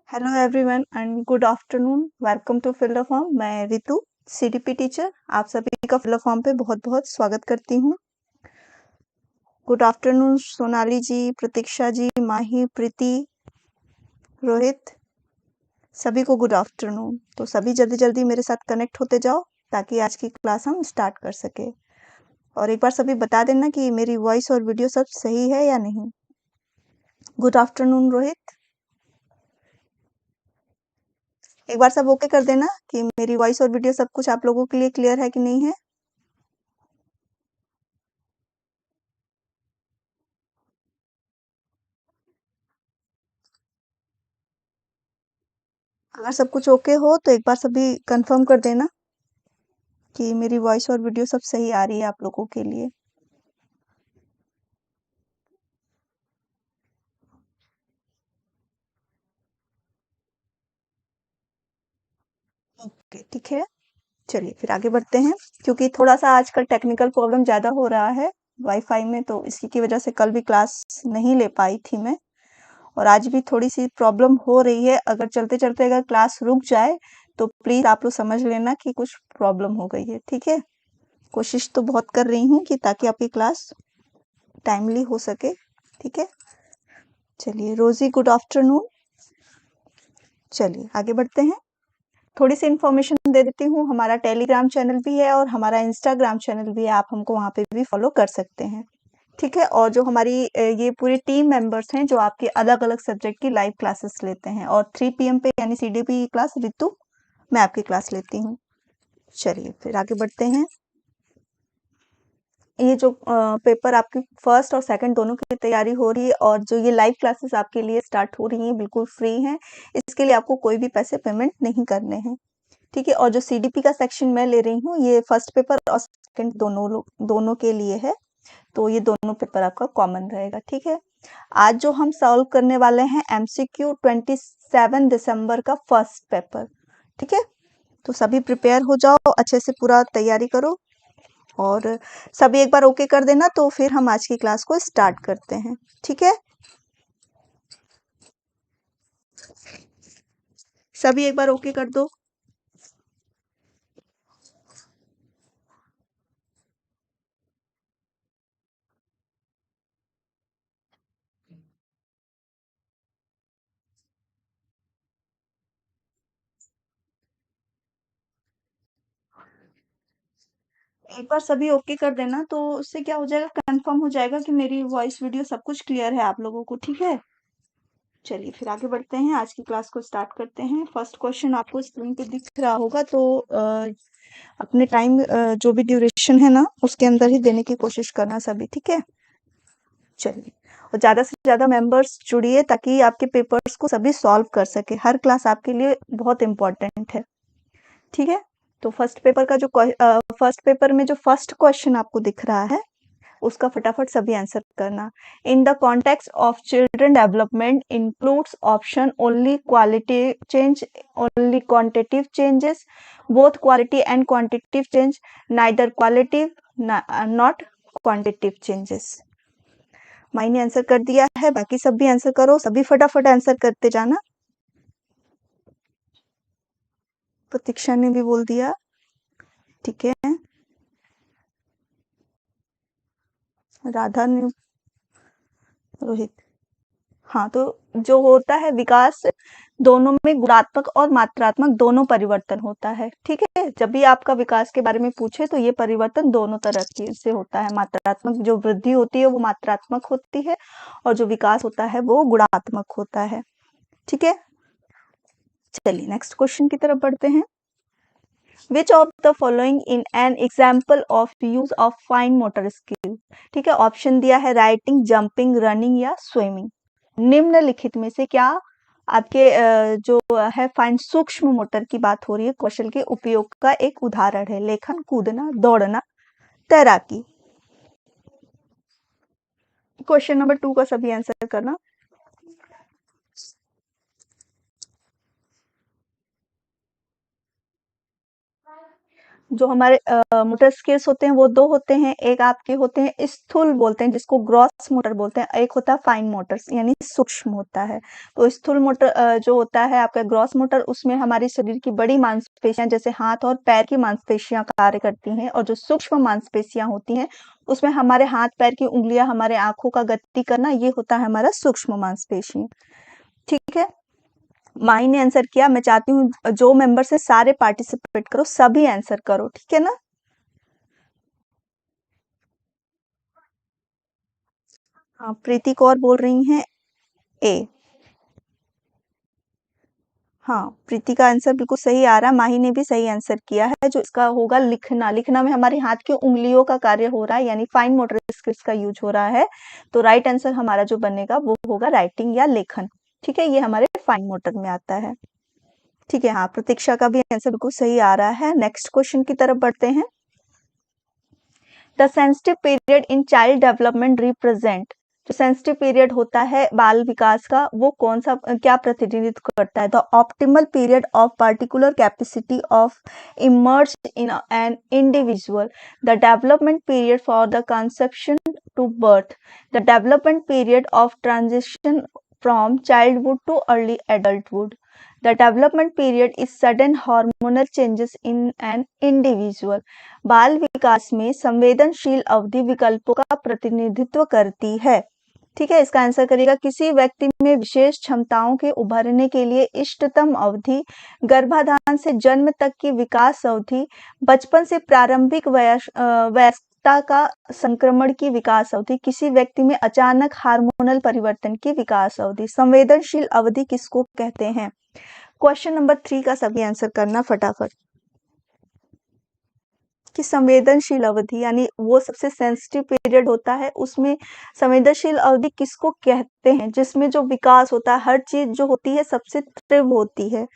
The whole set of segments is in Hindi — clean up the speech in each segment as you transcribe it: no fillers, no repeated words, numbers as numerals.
Hello everyone and good afternoon. Welcome to fill the form. मैं रितु, सीडीपी टीचर, आप सभी का फिल द फॉर्म पे बहुत-बहुत स्वागत करती हूँ। गुड आफ्टरनून सोनाली जी, प्रतीक्षा जी, माही, प्रीति, रोहित, सभी को गुड आफ्टरनून। तो सभी जल्दी-जल्दी मेरे साथ कनेक्ट होते जाओ ताकि आज की क्लास हम स्टार्ट कर सके। और एक बार सभी बता देना कि मेरी वॉइस और वीडियो सब सही है या नहीं। Good afternoon Rohit. एक बार सब ओके कर देना कि मेरी वॉइस और वीडियो सब कुछ आप लोगों के लिए क्लियर है कि नहीं है। अगर सब कुछ ओके हो तो एक बार सभी कंफर्म कर देना कि मेरी वॉइस और वीडियो सब सही आ रही है आप लोगों के लिए। ओके, ठीक है। चलिए फिर आगे बढ़ते हैं। क्योंकि थोड़ा-सा आजकल टेक्निकल प्रॉब्लम ज़्यादा हो रहा है वाई-फाई में, तो इसी की वजह से कल भी क्लास नहीं ले पाई थी मैं और आज भी थोड़ी-सी प्रॉब्लम हो रही है। अगर चलते-चलते अगर क्लास रुक जाए, तो प्लीज़ आप लोग समझ लेना कि कुछ प्रॉब्लम हो गई है, ठीक है? कोशिश तो बहुत कर रही हूँ कि ताकि आपकी क्लास टाइमली हो सके, ठीक है? चलिए रोज़ी गुड आफ्टरनून। चलिए आगे बढ़ते हैं। थोड़ी-सी इन्फॉर्मेशन दे देती हूँ, हमारा टेलीग्राम चैनल भी है और हमारा इंस्टाग्राम चैनल भी है, आप हमको वहाँ पे भी फॉलो कर सकते हैं, ठीक है? और जो हमारी ये पूरी टीम मेंबर्स हैं, जो आपके अलग-अलग सब्जेक्ट की लाइव क्लासेस लेते हैं और 3 पीएम पे यानी सीडीपी की क्लास रितु, मैं आपकी क्लास लेती हूँ। चलिए फिर आगे बढ़ते हैं। ये जो पेपर आपकी फर्स्ट और सेकंड दोनों की तैयारी हो रही है और जो ये लाइव क्लासेस आपके लिए स्टार्ट हो रही हैं, बिल्कुल फ्री हैं। इसके लिए आपको कोई भी पैसे पेमेंट नहीं करने हैं। ठीक है? और जो सीडीपी का सेक्शन मैं ले रही हूँ, ये फर्स्ट पेपर और सेकंड दोनों के लिए है, तो ये दोनों पेपर आपका कॉमन रहेगा, ठीक है? आज जो हम सॉल्व करने वाले हैं एमसीक्यू 27 दिसंबर का फर्स्ट पेपर, ठीक है? तो सभी प्रिपेयर हो जाओ, अच्छे से पूरा तैयारी करो और सभी एक बार ओके कर देना, तो फिर हम आज की क्लास को स्टार्ट करते हैं, ठीक है? सभी एक बार ओके कर दो। एक बार सभी ओके कर देना, तो उससे क्या हो जाएगा, कंफर्म हो जाएगा कि मेरी वॉइस वीडियो सब कुछ क्लियर है आप लोगों को, ठीक है? चलिए फिर आगे बढ़ते हैं, आज की क्लास को स्टार्ट करते हैं। फर्स्ट क्वेश्चन आपको स्क्रीन पे दिख रहा होगा, तो अपने टाइम जो भी ड्यूरेशन है ना, उसके अंदर ही देने की कोशिश करना सभी, ठीक है? चलिए, और ज़्यादा से ज़्यादा मेंबर्स जुड़िए ताकि आपके पेपर्स को सभी सॉल्व कर सके। हर क्लास आपके लिए बहुत इम्पोर्टेंट है, ठीक है? तो फर्स्ट पेपर में जो फर्स्ट क्वेश्चन आपको दिख रहा है, उसका फटाफट सभी आंसर करना। In the context of children development includes option only quality change, only quantitative changes, both quality and quantitative change, neither qualitive not quantitative changes. मायने आंसर कर दिया है, बाकी सब भी आंसर करो, सभी फटाफट आंसर करते जाना। प्रतीक्षा ने भी बोल दिया, ठीक है। राधा ने, रोहित, हाँ, तो जो होता है विकास, दोनों में गुणात्मक और मात्रात्मक दोनों परिवर्तन होता है, ठीक है? जब भी आपका विकास के बारे में पूछे तो ये परिवर्तन दोनों तरह की से होता है। मात्रात्मक जो वृद्धि होती है वो मात्रात्मक होती है और जो विकास होता है वो गुणात्मक होता है, ठीक है? चलिए नेक्स्ट क्वेश्चन की तरफ बढ़ते हैं। Which of the following in an example of use of fine motor skill, ठीक है? ऑप्शन दिया है राइटिंग, जंपिंग, रनिंग या स्विमिंग। निम्नलिखित में से क्या आपके जो है फाइंड सूक्ष्म मोटर की बात हो रही है, कौशल के उपयोग का एक उदाहरण है लेखन, कूदना, दौड़ना, तैराकी। क्वेश्चन नंबर 2 का सभी आंसर करना। जो हमारे मोटर स्किल्स होते हैं वो दो होते हैं, एक आपके होते हैं स्थूल बोलते हैं जिसको ग्रॉस मोटर बोलते हैं, एक होता है फाइन मोटर्स यानी सूक्ष्म होता है। तो स्थूल मोटर जो होता है आपका ग्रॉस मोटर, उसमें हमारे शरीर की बड़ी मांसपेशियां जैसे हाथ और पैर की मांसपेशियां कार्य करती हैं, और जो सूक्ष्म मांसपेशियां होती हैं उसमें हमारे हाथ पैर की उंगलियां, हमारे आंखों का गति करना, ये होता है हमारा सूक्ष्म मांसपेशी। ठीक है, माही ने आंसर किया। मैं चाहती हूँ जो मेंबर्स है सारे पार्टिसिपेट करो, सभी आंसर करो, ठीक है ना। हाँ, प्रीति कौर बोल रही हैं ए। हाँ, प्रीति का आंसर बिल्कुल सही आ रहा है। माही ने भी सही आंसर किया है। जो इसका होगा लिखना, लिखना में हमारे हाथ की उंगलियों का कार्य हो रहा है यानी फाइन मोटर स्किल्स का यूज हो रहा है। तो राइट आंसर हमारा जो बनेगा वो होगा राइटिंग या लेखन। ठीक है, ये हमारे फाइन मोटर में आता है। ठीक है, हाँ, प्रतीक्षा का भी आंसर बिल्कुल सही आ रहा है। नेक्स्ट क्वेश्चन की तरफ बढ़ते हैं। The sensitive period in child development represent, जो सेंसिटिव पीरियड होता है बाल विकास का, वो कौन सा क्या प्रतिनिधित्व करता है? The optimal period of particular capacity of emerge in an individual, the development period for the conception to birth, the development period of transition from childhood to early adulthood, the development period is sudden hormonal changes in an individual। बाल विकास में संवेदनशील अवधि विकल्पों का प्रतिनिधित्व करती है। ठीक है, इसका आंसर करिएगा। किसी व्यक्ति में विशेष क्षमताओं के उभरने के लिए इष्टतम अवधि, गर्भाधान से जन्म तक की विकास अवधि, बचपन से प्रारंभिक वयस्कता का संक्रमण की विकास अवधि, किसी व्यक्ति में अचानक हार्मोनल परिवर्तन की विकास अवधि। संवेदनशील अवधि किसको कहते हैं? क्वेश्चन नंबर 3 का सभी आंसर करना फटाफट। कि संवेदनशील अवधि यानी वो सबसे सेंसिटिव पीरियड होता है, उसमें संवेदनशील अवधि किसको कहते हैं? जिसमें जो विकास होता है, हर चीज जो होती है सबसे तीव्र होती है।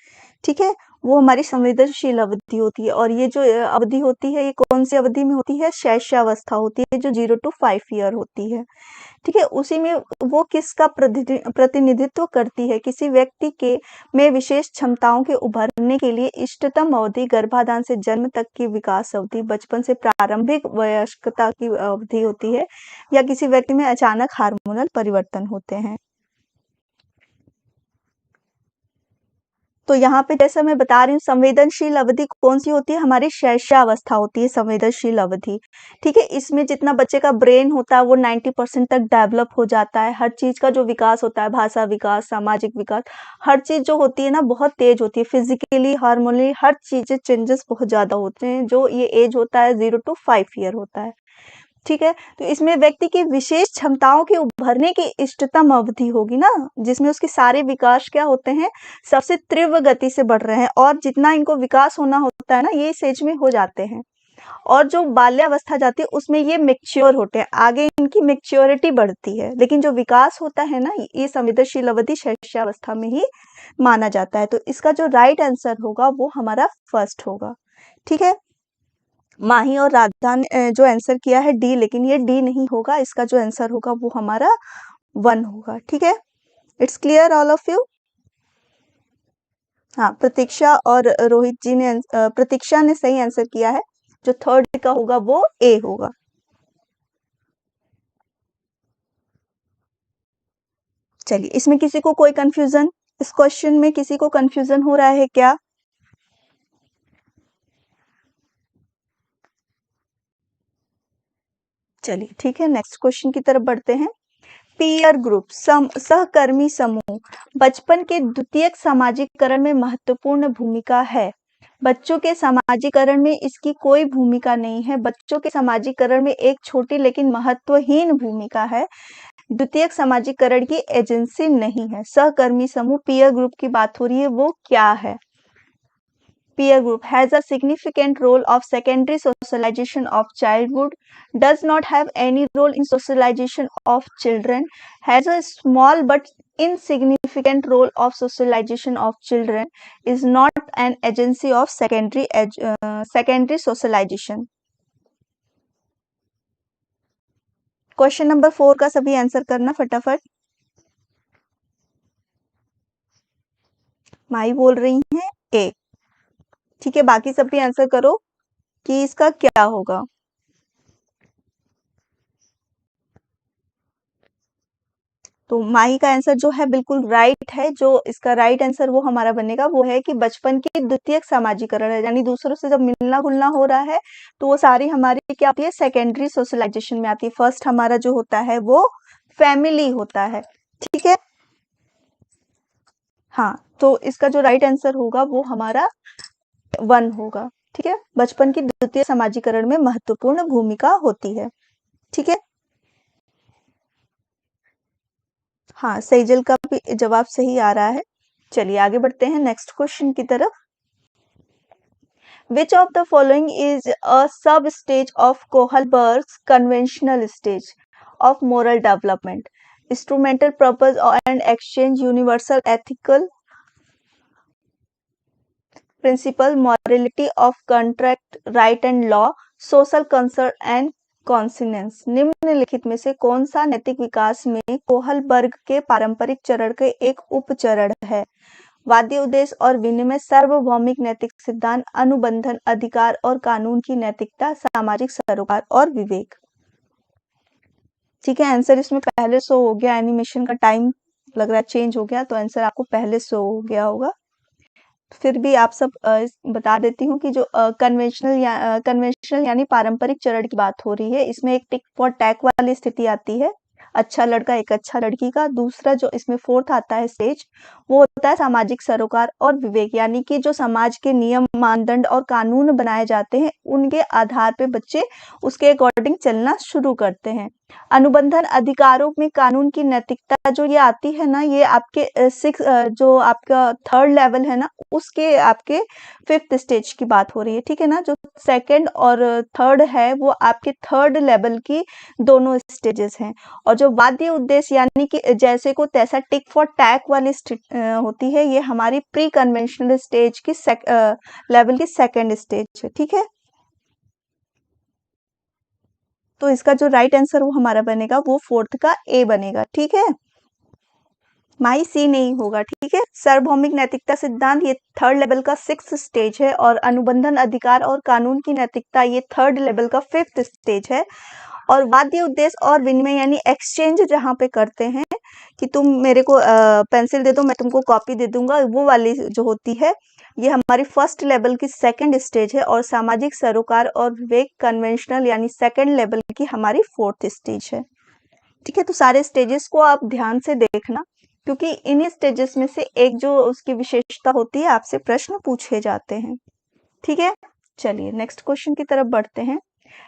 ठीक है, वो हमारी संवेदनशील अवधि होती है। और ये जो अवधि होती है, ये कौन सी अवधि में होती है? शैशवावस्था होती है, जो 0 to 5 ईयर होती है। ठीक है, उसी में वो किसका प्रतिनिधित्व करती है? किसी व्यक्ति के में विशेष क्षमताओं के उभरने के लिए इष्टतम अवधि, गर्भाधान से जन्म तक की विकास अवधि, बचपन से प्रारंभिक वयस्कता की अवधि होती है, या किसी व्यक्ति में अचानक हार्मोनल परिवर्तन होते हैं। तो यहाँ पे जैसा मैं बता रही हूँ, संवेदनशील अवधि कौन सी होती है? हमारी शैशवावस्था होती है संवेदनशील अवधि। ठीक है, इसमें जितना बच्चे का ब्रेन होता है वो 90% तक डेवलप हो जाता है। हर चीज का जो विकास होता है, भाषा विकास, सामाजिक विकास, हर चीज जो होती है ना बहुत तेज होती है। फिजिकली, हार्मोनली, हर चीज चेंजेस बहुत ज्यादा होते हैं। जो ये एज होता है 0 to 5 ईयर होता है। ठीक है, तो इसमें व्यक्ति की विशेष क्षमताओं के उभरने की इष्टतम अवधि होगी ना, जिसमें उसके सारे विकास क्या होते हैं? सबसे तीव्र गति से बढ़ रहे हैं, और जितना इनको विकास होना होता है ना, ये इस एज में हो जाते हैं। और जो बाल्यावस्था जाती है उसमें ये मैच्योर होते हैं, आगे इनकी मैच्योरिटी बढ़ती है। लेकिन जो विकास होता है ना, ये संवेदनशील अवधि शैशवावस्था में ही माना जाता है। तो इसका जो राइट आंसर होगा वो हमारा फर्स्ट होगा। ठीक है, माही और राधा ने जो आंसर किया है डी, लेकिन ये डी नहीं होगा। इसका जो आंसर होगा वो हमारा 1 होगा। ठीक है, it's clear all of you. हाँ, प्रतीक्षा और रोहित जी ने प्रतीक्षा ने सही आंसर किया है। जो थर्ड का होगा वो ए होगा। चलिए, इसमें किसी को कोई कंफ्यूजन, इस क्वेश्चन में किसी को कंफ्यूजन हो रहा है क्या? चलिए ठीक है, नेक्स्ट क्वेश्चन की तरफ बढ़ते हैं। पीयर ग्रुप, सहकर्मी समूह बचपन के द्वितीयक सामाजिकरण में महत्वपूर्ण भूमिका है। बच्चों के सामाजिकरण में इसकी कोई भूमिका नहीं है। बच्चों के सामाजिकरण में एक छोटी लेकिन महत्वहीन भूमिका है। द्वितीयक सामाजिकरण की एजेंसी नहीं है। सहकर्मी समूह, पीयर ग्रुप की बात हो रही है, वो क्या है? peer group has a significant role of secondary socialization of childhood, does not have any role in socialization of children, has a small but insignificant role of socialization of children, is not an agency of secondary socialization. Question number 4 का सभी आंसर करना फटाफट। माई बोल रही हैं ए, ठीक है, बाकी सब भी आंसर करो कि इसका क्या होगा। तो माही का आंसर जो है बिल्कुल राइट है। जो इसका राइट आंसर वो हमारा बनेगा वो है कि बचपन की द्वितीयक सामाजिकरण है, यानी दूसरों से जब मिलना घुलना हो रहा है तो वो सारी हमारी क्या होती है, सेकेंडरी सोशलाइजेशन में आती है। फर्स्ट हमारा जो होता है वो फैमिली होता है, ठीक है। हाँ, तो इसका जो राइट आंसर होगा वो हमारा 1 होगा, ठीक है। बचपन की द्वितीय समाजीकरण में महत्वपूर्ण भूमिका होती है, ठीक है। हाँ, सेजल का भी जवाब सही आ रहा है। चलिए आगे बढ़ते हैं नेक्स्ट क्वेश्चन की तरफ। Which of the following is a sub-stage of Kohlberg's conventional stage of moral development? Instrumental purpose and exchange, universal ethical principle, morality of contract, right and law, social concern and conscience। निम्नलिखित में से कौन सा नैतिक विकास में कोहलबर्ग के पारंपरिक चरण के एक उपचरण है? वाद्य उद्देश्य और विनिमय, सार्वभौमिक नैतिक सिद्धांत, अनुबंधन, अधिकार और कानून की नैतिकता, सामाजिक सरोकार और विवेक। ठीक है, आंसर इसमें पहले शो हो गया, एनिमेशन का टाइम लग रहा है चेंज हो गया, तो आंसर आपको पहले शो हो गया होगा। फिर भी आप सब बता देती हूँ कि जो कन्वेंशनल यानी पारंपरिक चरण की बात हो रही है, इसमें एक टिक फॉर टैक वाली स्थिति आती है, अच्छा लड़का एक अच्छा लड़की का। दूसरा जो इसमें फोर्थ आता है स्टेज, वो होता है सामाजिक सरोकार और विवेक, यानी कि जो समाज के नियम, मानदंड और कानून बनाए जाते हैं उनके आधार पे बच्चे उसके अकॉर्डिंग चलना शुरू करते हैं। अनुबंधन, अधिकारों में कानून की नैतिकता जो ये आती है ना, ये आपके जो आपका थर्ड लेवल है ना, उसके आपके 5th स्टेज की बात हो रही है, ठीक है ना। जो सेकंड और थर्ड है वो आपके थर्ड लेवल की दोनों स्टेजेस हैं। और जो वाद्य उद्देश्य यानी कि जैसे को तैसा टिक फॉर टैक वाली होती है, ये हमारी प्री कन्वेंशनल स्टेज की लेवल की सेकंड स्टेज है, ठीक है। तो इसका जो राइट आंसर वो हमारा बनेगा वो 4th का ए बनेगा, ठीक है। माई सी नहीं होगा, ठीक है। सार्वभौमिक नैतिकता सिद्धांत ये थर्ड लेवल का 6th स्टेज है, और अनुबंधन, अधिकार और कानून की नैतिकता ये थर्ड लेवल का 5th स्टेज है। और वाद्य उद्देश्य और विनिमय यानी एक्सचेंज जहाँ पे करते हैं कि तुम मेरे को पेंसिल दे दो, मैं तुमको कॉपी दे दूंगा, वो वाली जो होती है ये हमारी फर्स्ट लेवल की सेकंड स्टेज है। और सामाजिक सरोकार और विवेक कन्वेंशनल यानी सेकंड लेवल की हमारी 4th स्टेज है, ठीक है। तो सारे स्टेजेस को आप ध्यान से देखना, क्योंकि इन्हीं स्टेजेस में से एक जो उसकी विशेषता होती है आपसे प्रश्न पूछे जाते हैं, ठीक है। चलिए नेक्स्ट क्वेश्चन की तरफ बढ़ते हैं।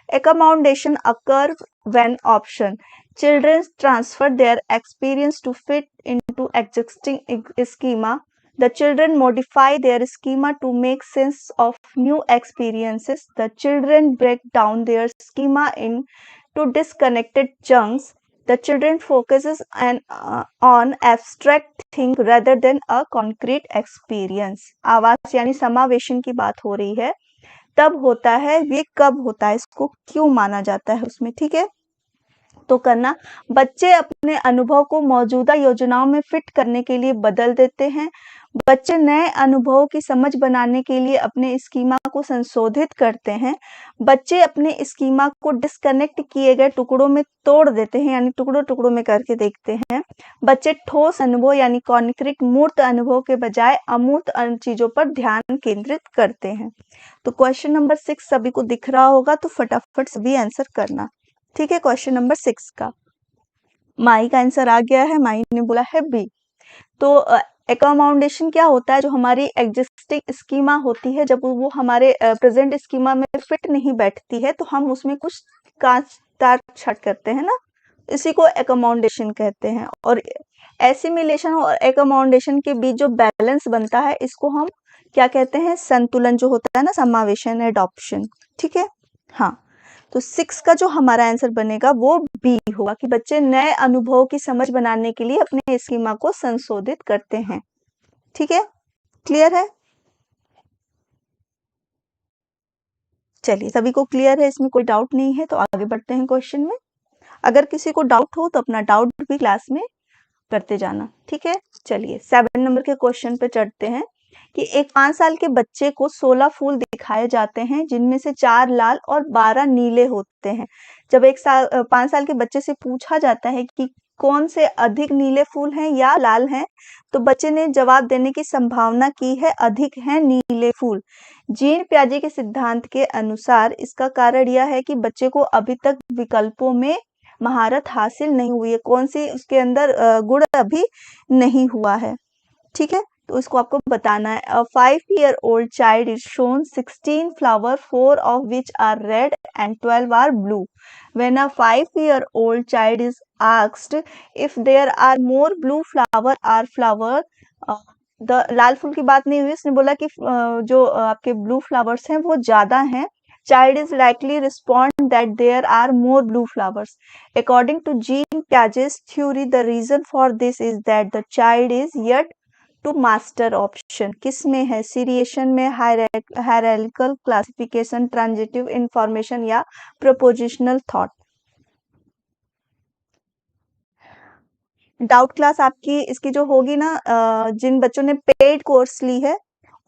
Accommodation occurs when option children transfer their experience to fit into existing schema. The children modify their schema to make sense of new experiences. The children break down their schema into disconnected chunks. The children focuses on abstract thing rather than a concrete experience. आवास यानी समावेशन की बात हो रही है, तब होता है, ये कब होता है, इसको क्यों माना जाता है उसमें, ठीक है। तो करना, बच्चे अपने अनुभव को मौजूदा योजनाओं में फिट करने के लिए बदल देते हैं। बच्चे नए अनुभवों की समझ बनाने के लिए अपने स्कीमा को संशोधित करते हैं। बच्चे अपने स्कीमा को डिस्कनेक्ट किए गए टुकड़ों में तोड़ देते हैं, यानी टुकड़ों टुकड़ों में करके देखते हैं। बच्चे ठोस अनुभव यानी कॉन्क्रीट मूर्त अनुभव के बजाय अमूर्त चीजों पर ध्यान केंद्रित करते हैं। तो क्वेश्चन नंबर 6 सभी को दिख रहा होगा, तो फटाफट सभी आंसर करना, ठीक है। क्वेश्चन नंबर 6 का माई का आंसर आ गया है, माई ने बोला है बी। तो एकोमोडेशन क्या होता है, जो हमारी एग्जिस्टिंग स्कीमा होती है, जब वो हमारे प्रेजेंट स्कीमा में फिट नहीं बैठती है तो हम उसमें कुछ काट छाट करते हैं ना, इसी को एकोमोडेशन कहते हैं। और एसिमिलेशन और एकोमोडेशन के बीच जो बैलेंस बनता है इसको हम क्या कहते हैं, संतुलन जो होता है ना, समावेशन एडॉप्शन। ठीक है, हाँ। तो 6 का जो हमारा आंसर बनेगा वो बी होगा कि बच्चे नए अनुभव की समझ बनाने के लिए अपने स्कीमा को संशोधित करते हैं। ठीक है, क्लियर है? चलिए, सभी को क्लियर है, इसमें कोई डाउट नहीं है, तो आगे बढ़ते हैं क्वेश्चन में। अगर किसी को डाउट हो तो अपना डाउट भी क्लास में करते जाना। ठीक है, चलिए 7 नंबर के क्वेश्चन पे चढ़ते हैं कि एक 5 साल के बच्चे को 16 फूल दिखाए जाते हैं जिनमें से 4 लाल और 12 नीले होते हैं। जब 5 साल के बच्चे से पूछा जाता है कि कौन से अधिक नीले फूल हैं या लाल हैं, तो बच्चे ने जवाब देने की संभावना की है अधिक हैं नीले फूल। जीन प्याजे के सिद्धांत के अनुसार इसका कारण यह है कि बच्चे को अभी तक विकल्पों में महारत हासिल नहीं हुई है, कौन सी उसके अंदर गुण अभी नहीं हुआ है। ठीक है, तो इसको आपको बताना है। A 5-year-old child is shown 16 flowers, 4 of which are red and 12 are blue. When a 5-year-old child is asked if there are more blue flower, the लाल फूल की बात नहीं हुई, उसने बोला कि जो आपके ब्लू फ्लावर्स हैं वो ज्यादा हैं। Child is likely respond that there are more blue flowers. According to Jean Piaget's theory, the reason for this is that the child is yet to master option. किस में है? सीरिएशन में, हायरार्किकल क्लासिफिकेशन, ट्रांजिटिव इंफॉर्मेशन या प्रोपोजिशनल थॉट। डाउट क्लास आपकी इसकी जो होगी ना, जिन बच्चों ने पेड कोर्स ली है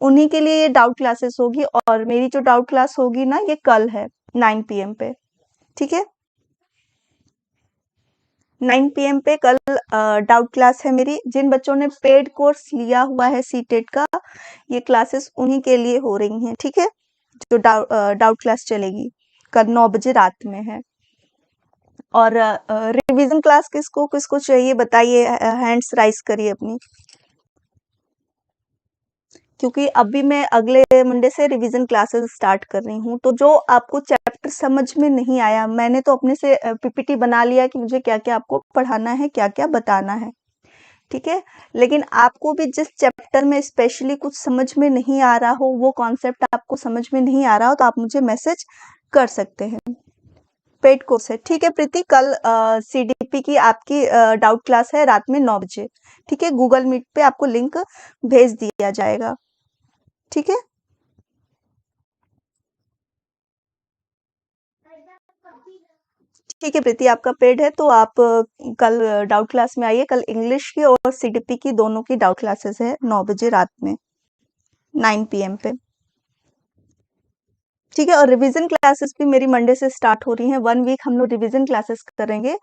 उन्हीं के लिए ये डाउट क्लासेस होगी, और मेरी जो डाउट क्लास होगी ना ये कल है 9 PM पे। ठीक है, 9 PM पे कल डाउट क्लास है मेरी। जिन बच्चों ने पेड कोर्स लिया हुआ है सीटेट का, ये क्लासेस उन्हीं के लिए हो रही हैं। ठीक है, जो डाउट क्लास चलेगी कल 9 बजे रात में है। और रिवीजन क्लास किसको किसको चाहिए बताइए, हैंड्स राइज करिए अपनी, क्योंकि अभी मैं अगले मंडे से रिवीजन क्लासेस स्टार्ट कर रही हूँ। तो जो आपको चैप्टर समझ में नहीं आया, मैंने तो अपने से पीपीटी बना लिया कि मुझे क्या क्या आपको पढ़ाना है, क्या क्या बताना है। ठीक है, लेकिन आपको भी जिस चैप्टर में स्पेशली कुछ समझ में नहीं आ रहा हो, वो कॉन्सेप्ट आपको समझ में नहीं आ रहा हो, तो आप मुझे मैसेज कर सकते हैं। पेड कोर्स है। ठीक है प्रीति, कल सीडीपी की आपकी डाउट क्लास है रात में 9 बजे। ठीक है, गूगल मीट पे आपको लिंक भेज दिया जाएगा। ठीक है, ठीक है प्रीति, आपका पेड है तो आप कल डाउट क्लास में आइए। कल इंग्लिश की और सीडीपी की दोनों की डाउट क्लासेस है 9 बजे रात में, 9 PM पे। ठीक है, और रिवीजन क्लासेस भी मेरी मंडे से स्टार्ट हो रही हैं। 1 वीक हम लोग रिवीजन क्लासेस करेंगे।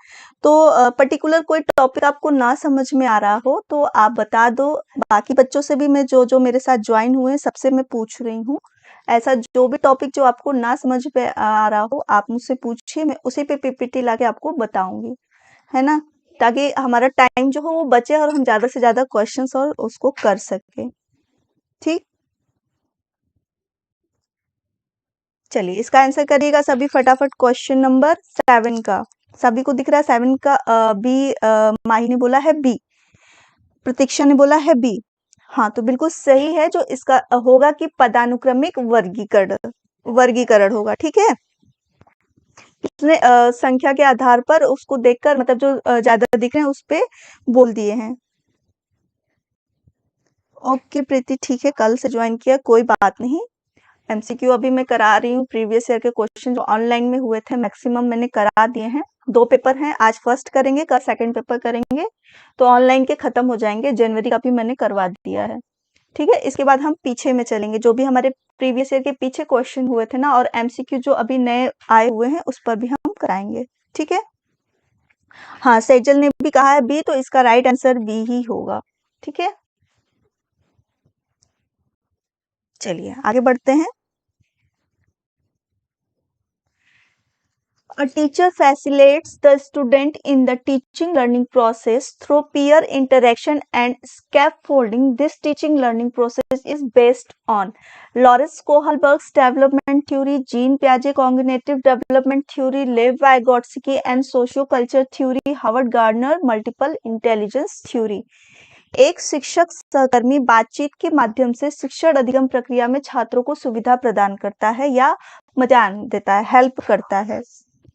तो पर्टिकुलर कोई टॉपिक आपको ना समझ में आ रहा हो तो आप बता दो। बाकी बच्चों से भी मैं जो जो मेरे साथ ज्वाइन हुए हैं सबसे मैं पूछ रही हूँ। ऐसा जो भी टॉपिक जो आपको ना समझ में आ रहा हो आप मुझसे पूछिए, मैं उसी पे पीपीटी लाके आपको बताऊंगी, है ना, ताकि हमारा टाइम जो हो वो बचे और हम ज्यादा से ज्यादा क्वेश्चंस और उसको कर सके। ठीक, चलिए इसका आंसर करिएगा सभी फटाफट। क्वेश्चन नंबर 7 का सभी को दिख रहा है? 7 का बी, माही ने बोला है बी, प्रतीक्षा ने बोला है बी। हाँ, तो बिल्कुल सही है। जो इसका होगा कि पदानुक्रमिक वर्गीकरण, वर्गीकरण होगा। ठीक है, इसने संख्या के आधार पर उसको देखकर, मतलब जो ज्यादा दिख रहे हैं उस पे बोल दिए हैं। ओके प्रीति, ठीक है, कल से ज्वाइन किया, कोई बात नहीं। एमसीक्यू अभी मैं करा रही हूँ। प्रीवियस ईयर के क्वेश्चन जो ऑनलाइन में हुए थे मैक्सिमम मैंने करा दिए हैं। 2 पेपर हैं, आज फर्स्ट करेंगे, कल सेकंड पेपर करेंगे, तो ऑनलाइन के खत्म हो जाएंगे। जनवरी का भी मैंने करवा दिया है। ठीक है, इसके बाद हम पीछे में चलेंगे, जो भी हमारे प्रीवियस ईयर के पीछे क्वेश्चन हुए थे ना, और एमसीक्यू जो अभी नए आए हुए हैं उस पर भी हम कराएंगे। ठीक है, हाँ, सेजल ने भी कहा है बी, तो इसका राइट आंसर बी ही होगा। ठीक है, चलिए आगे बढ़ते हैं। A teacher facilitates the student in the teaching learning process through peer interaction and scaffolding. This teaching learning process is based on Lawrence Kohlberg's development theory, Jean Piaget cognitive development theory, Lev Vygotsky and socioculture theory, Howard Gardner multiple intelligence theory. एक शिक्षक सहकर्मी बातचीत के माध्यम से शिक्षण अधिगम प्रक्रिया में छात्रों को सुविधा प्रदान करता है या मदद देता है, हेल्प करता है।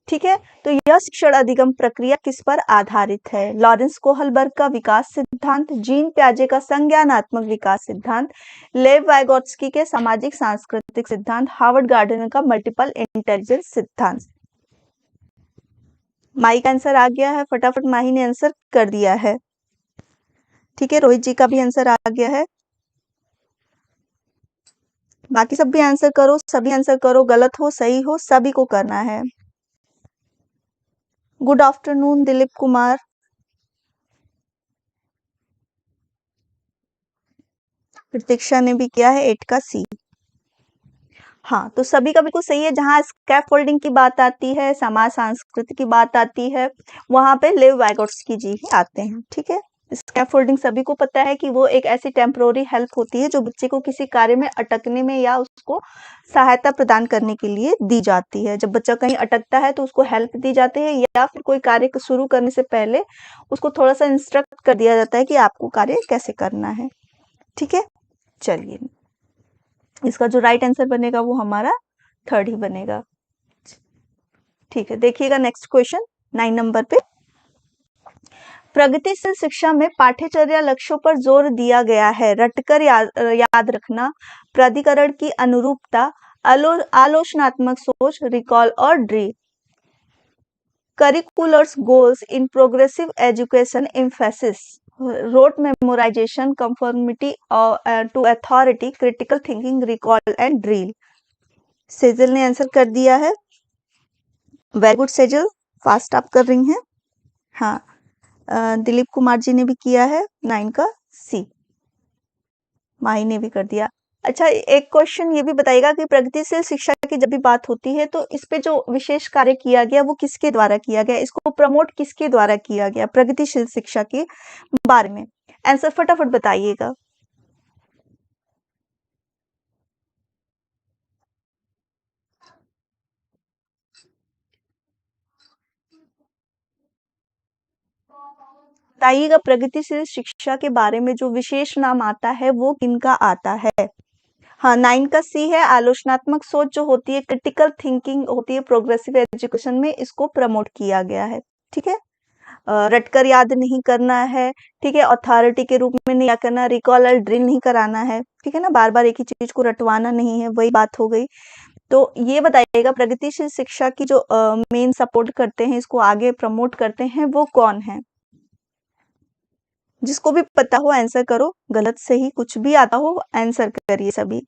ठीक है, तो यह शिक्षण अधिगम प्रक्रिया किस पर आधारित है? लॉरेंस कोहलबर्ग का विकास सिद्धांत, जीन प्याजे का संज्ञानात्मक विकास सिद्धांत, लेव वाइगोत्स्की के सामाजिक सांस्कृतिक सिद्धांत, हार्वर्ड गार्डनर का मल्टीपल इंटेलिजेंस सिद्धांत। माही का आंसर आ गया है, फटाफट माही ने आंसर कर दिया है। ठीक है, रोहित जी का भी आंसर आ गया है। बाकी सब भी आंसर करो, सभी आंसर करो, गलत हो सही हो सभी को करना है। Good afternoon Dilip Kumar. प्रतीक्षा ने भी किया है 8 का सी। हाँ, तो सभी का बिल्कुल सही है। जहाँ स्कैफोल्डिंग की बात आती है, समाज संस्कृति की बात आती है, वहां पे लेव वाइगोट्स्की जी ही आते हैं। ठीक है, स्कैफोल्डिंग सभी को पता है कि वो एक ऐसी टेम्परोरी हेल्प होती है जो बच्चे को किसी कार्य में अटकने में या उसको सहायता प्रदान करने के लिए दी जाती है। जब बच्चा कहीं अटकता है तो उसको हेल्प दी जाती है या फिर कोई कार्य शुरू करने से पहले उसको थोड़ा सा इंस्ट्रक्ट कर दिया जाता है कि आपको कार्य कैसे करना है। ठीक है, चलिए इसका जो राइट आंसर बनेगा वो हमारा 3rd ही बनेगा। ठीक है, देखिएगा नेक्स्ट क्वेश्चन 9 नंबर पे। प्रगतिशील शिक्षा में पाठ्यचर्या लक्ष्यों पर जोर दिया गया है। रटकर याद रखना, प्राधिकरण की अनुरूपता, आलोचनात्मक सोच, रिकॉल और drill. Curriculars goals in progressive education emphasis, rote memorisation, conformity to authority, critical thinking, recall and drill. Sejal ने आंसर कर दिया है। वेरी गुड सेजल, फास्ट आप कर रही हैं। हाँ, दिलीप कुमार जी ने भी किया है 9 का सी। माही ने भी कर दिया। अच्छा, एक क्वेश्चन ये भी बताइएगा कि प्रगतिशील शिक्षा की जब भी बात होती है तो इस पे जो विशेष कार्य किया गया वो किसके द्वारा किया गया, इसको प्रमोट किसके द्वारा किया गया प्रगतिशील शिक्षा के बारे में? आंसर फटाफट बताइएगा। बताइएगा, प्रगतिशील शिक्षा के बारे में जो विशेष नाम आता है वो किनका आता है? हाँ, 9 का सी है। आलोचनात्मक सोच जो होती है, क्रिटिकल थिंकिंग होती है, प्रोग्रेसिव एजुकेशन में इसको प्रमोट किया गया है। ठीक है, रटकर याद नहीं करना है। ठीक है, अथॉरिटी के रूप में नहीं करना, रिकॉल और ड्रिल नहीं कराना है। ठीक है ना, बार बार एक ही चीज को रटवाना नहीं है, वही बात हो गई। तो ये बताइएगा, प्रगतिशील शिक्षा की जो मेन सपोर्ट करते हैं, इसको आगे प्रमोट करते हैं, वो कौन है? जिसको भी पता हो आंसर करो, गलत सही कुछ भी आता हो आंसर करिए सभी।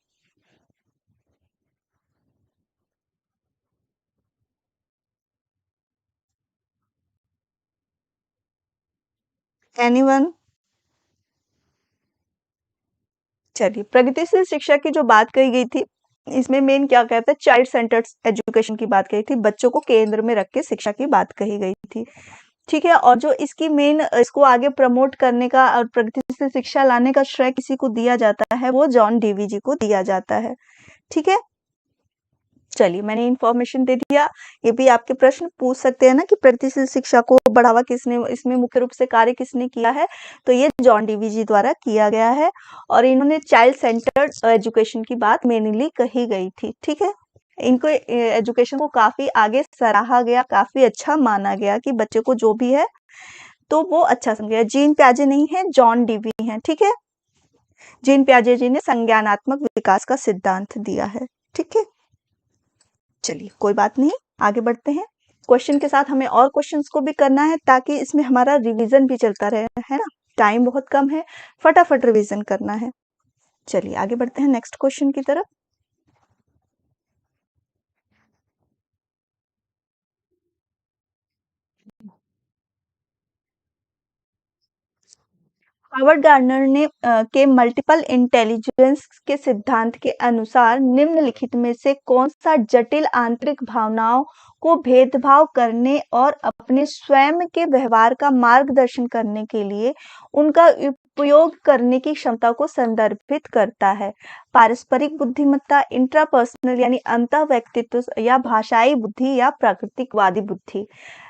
एनीवन? चलिए, प्रगतिशील शिक्षा की जो बात कही गई थी, इसमें मेन क्या कहता है, चाइल्ड सेंटर्ड एजुकेशन की बात कही थी, बच्चों को केंद्र में रख के शिक्षा की बात कही गई थी। ठीक है, और जो इसकी मेन इसको आगे प्रमोट करने का और प्रगतिशील शिक्षा लाने का श्रेय किसी को दिया जाता है, वो जॉन डीवी जी को दिया जाता है। ठीक है, चलिए मैंने इन्फॉर्मेशन दे दिया। ये भी आपके प्रश्न पूछ सकते हैं ना कि प्रगतिशील शिक्षा को बढ़ावा किसने, इसमें मुख्य रूप से कार्य किसने किया है? तो ये जॉन डीवी जी द्वारा किया गया है और इन्होंने चाइल्ड सेंटर्ड एजुकेशन की बात मेनली कही गई थी। ठीक है, इनको एजुकेशन को काफी आगे सराहा गया, काफी अच्छा माना गया कि बच्चे को जो भी है तो वो अच्छा समझेगा। जीन प्याजे नहीं है, जॉन डीवी है। ठीक है, जीन प्याजे जी ने संज्ञानात्मक विकास का सिद्धांत दिया है। ठीक है, चलिए कोई बात नहीं, आगे बढ़ते हैं। क्वेश्चन के साथ हमें और क्वेश्चंस को भी करना है ताकि इसमें हमारा रिवीजन भी चलता रहे, है ना। टाइम बहुत कम है, फटाफट रिवीजन करना है। चलिए आगे बढ़ते हैं नेक्स्ट क्वेश्चन की तरफ। हावर्ड गार्डनर ने के मल्टीपल इंटेलिजेंस के सिद्धांत के अनुसार निम्नलिखित में से कौन सा जटिल आंतरिक भावनाओं को भेदभाव करने और अपने स्वयं के व्यवहार का मार्गदर्शन करने के लिए उनका उपयोग करने की क्षमता को संदर्भित करता है। पारस्परिक बुद्धिमत्ता, इंट्रापर्सनल यानी अंतः व्यक्तित्व या भाषाई बुद्धि या प्राकृतिकवादी बुद्धि।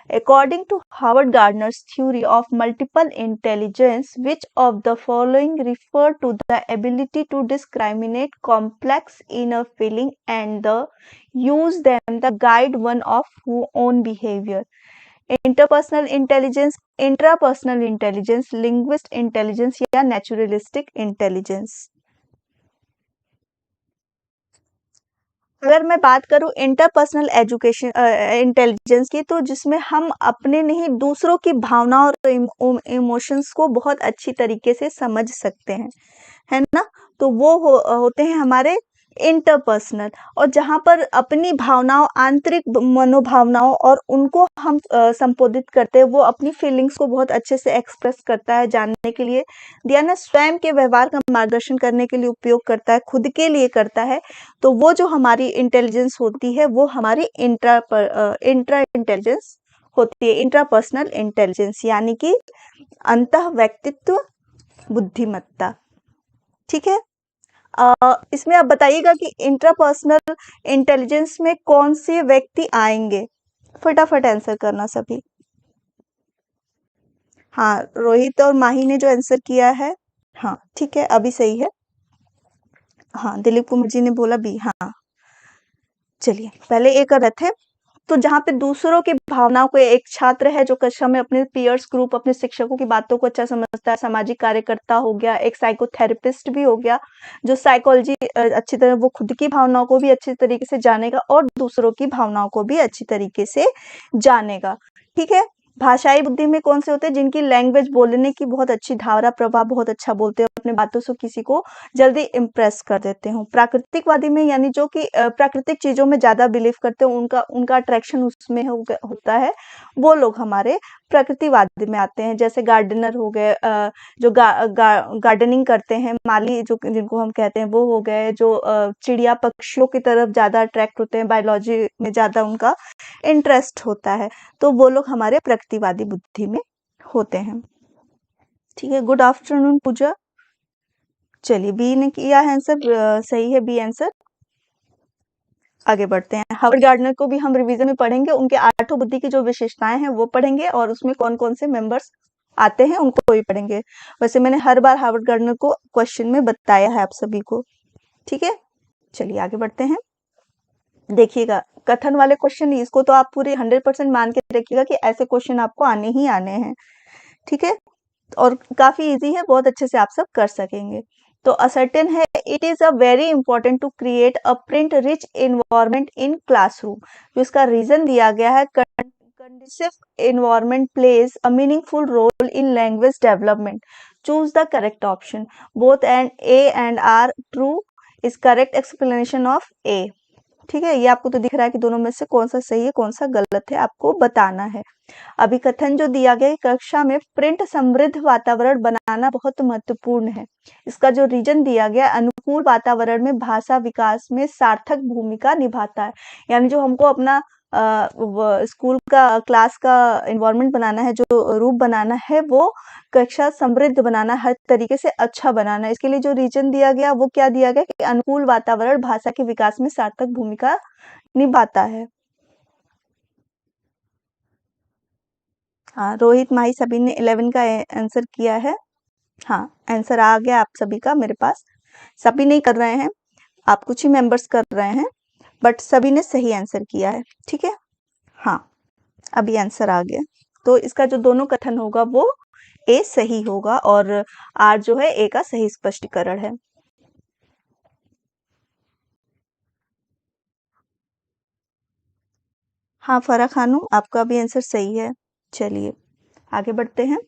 According to Howard Gardner's theory of multiple intelligence, which of the following refer to the ability to discriminate complex inner feeling and the use them the guide one of own behavior? Interpersonal intelligence, intrapersonal intelligence, linguist intelligence या naturalistic intelligence। अगर मैं बात करूं इंटरपर्सनल एजुकेशन इंटेलिजेंस की, तो जिसमें हम अपने नहीं दूसरों की भावनाओं और इमोशंस को बहुत अच्छी तरीके से समझ सकते हैं, है ना। तो वो होते हैं हमारे इंटरपर्सनल, और जहाँ पर अपनी भावनाओं, आंतरिक मनोभावनाओं और उनको हम संबोधित करते हैं, वो अपनी फीलिंग्स को बहुत अच्छे से एक्सप्रेस करता है जानने के लिए, दिया ना, स्वयं के व्यवहार का मार्गदर्शन करने के लिए उपयोग करता है, खुद के लिए करता है। तो वो जो हमारी इंटेलिजेंस होती है वो हमारी इंट्रा इंटेलिजेंस होती है, इंट्रापर्सनल इंटेलिजेंस यानी कि अंतः व्यक्तित्व बुद्धिमत्ता। ठीक है। इसमें आप बताइएगा कि इंट्रापर्सनल इंटेलिजेंस में कौन से व्यक्ति आएंगे, फटाफट आंसर करना सभी। हाँ, रोहित और माही ने जो आंसर किया है, हाँ ठीक है, अभी सही है। हाँ, दिलीप कुमार जी ने बोला बी। हाँ चलिए, पहले एक रथ है। तो जहाँ पे दूसरों की भावनाओं को, एक छात्र है जो कक्षा में अपने पीयर्स ग्रुप, अपने शिक्षकों की बातों को अच्छा समझता है, सामाजिक कार्यकर्ता हो गया, एक साइकोथेरेपिस्ट भी हो गया, जो साइकोलॉजी अच्छी तरह, वो खुद की भावनाओं को भी अच्छी तरीके से जानेगा और दूसरों की भावनाओं को भी अच्छी तरीके से जानेगा। ठीक है। भाषाई बुद्धि में कौन से होते हैं, जिनकी लैंग्वेज, बोलने की बहुत अच्छी धारा प्रभाव, बहुत अच्छा बोलते हैं, अपने बातों से किसी को जल्दी इम्प्रेस कर देते हो। प्राकृतिकवादी में यानी जो कि प्राकृतिक चीजों में ज्यादा बिलीव करते हैं, उनका उनका अट्रैक्शन उसमें होता है, वो लोग हमारे प्रकृतिवादी में आते हैं। जैसे गार्डनर हो गए, जो गार्डनिंग करते हैं, माली जो जिनको हम कहते हैं, वो हो गए, जो चिड़िया पक्षियों की तरफ ज्यादा अट्रैक्ट होते हैं, बायोलॉजी में ज्यादा उनका इंटरेस्ट होता है, तो वो लोग हमारे प्रकृतिवादी बुद्धि में होते हैं। ठीक है। गुड आफ्टरनून पूजा। चलिए, बी ने किया है आंसर, सही है बी आंसर। आगे बढ़ते हैं। हावर्ड गार्डनर को भी हम रिवीजन में पढ़ेंगे, उनके आठों बुद्धि की जो विशेषताएं हैं वो पढ़ेंगे, और उसमें कौन कौन से मेंबर्स आते हैं उनको भी पढ़ेंगे। वैसे मैंने हर बार हावर्ड गार्डनर को क्वेश्चन में बताया है आप सभी को। ठीक है। चलिए आगे बढ़ते हैं। देखिएगा, कथन वाले क्वेश्चन, इसको तो आप पूरे 100% मान के रखिएगा कि ऐसे क्वेश्चन आपको आने ही आने हैं। ठीक है। और काफी इजी है, बहुत अच्छे से आप सब कर सकेंगे। तो असर्टेन है, it is a very important to create a print rich environment in classroom. जो इसका रीजन दिया गया है, conducive environment plays a meaningful role in language development. Choose the correct option. Both and A and R true is correct explanation of A. ठीक है, ये आपको तो दिख रहा है कि दोनों में से कौन सा सही है, कौन सा गलत है, आपको बताना है। अभिकथन जो दिया गया, कक्षा में प्रिंट समृद्ध वातावरण बनाना बहुत महत्वपूर्ण है। इसका जो रीजन दिया गया, अनुकूल वातावरण में भाषा विकास में सार्थक भूमिका निभाता है। यानी जो हमको अपना स्कूल का, क्लास का एनवायरनमेंट बनाना है, जो रूप बनाना है, वो कक्षा समृद्ध बनाना, हर तरीके से अच्छा बनाना है। इसके लिए जो रीजन दिया गया वो क्या दिया गया कि अनुकूल वातावरण भाषा के विकास में सार्थक भूमिका निभाता है। हाँ, रोहित, माही सभी ने 11 का आंसर किया है। हाँ, आंसर आ गया आप सभी का मेरे पास। सभी नहीं कर रहे हैं, आप कुछ ही मेंबर्स कर रहे हैं, बट सभी ने सही आंसर किया है। ठीक है। हाँ, अभी आंसर आ गया। तो इसका जो दोनों कथन होगा वो ए सही होगा, और आर जो है ए का सही स्पष्टीकरण है। हाँ फरा खानू, आपका भी आंसर सही है। चलिए आगे बढ़ते हैं।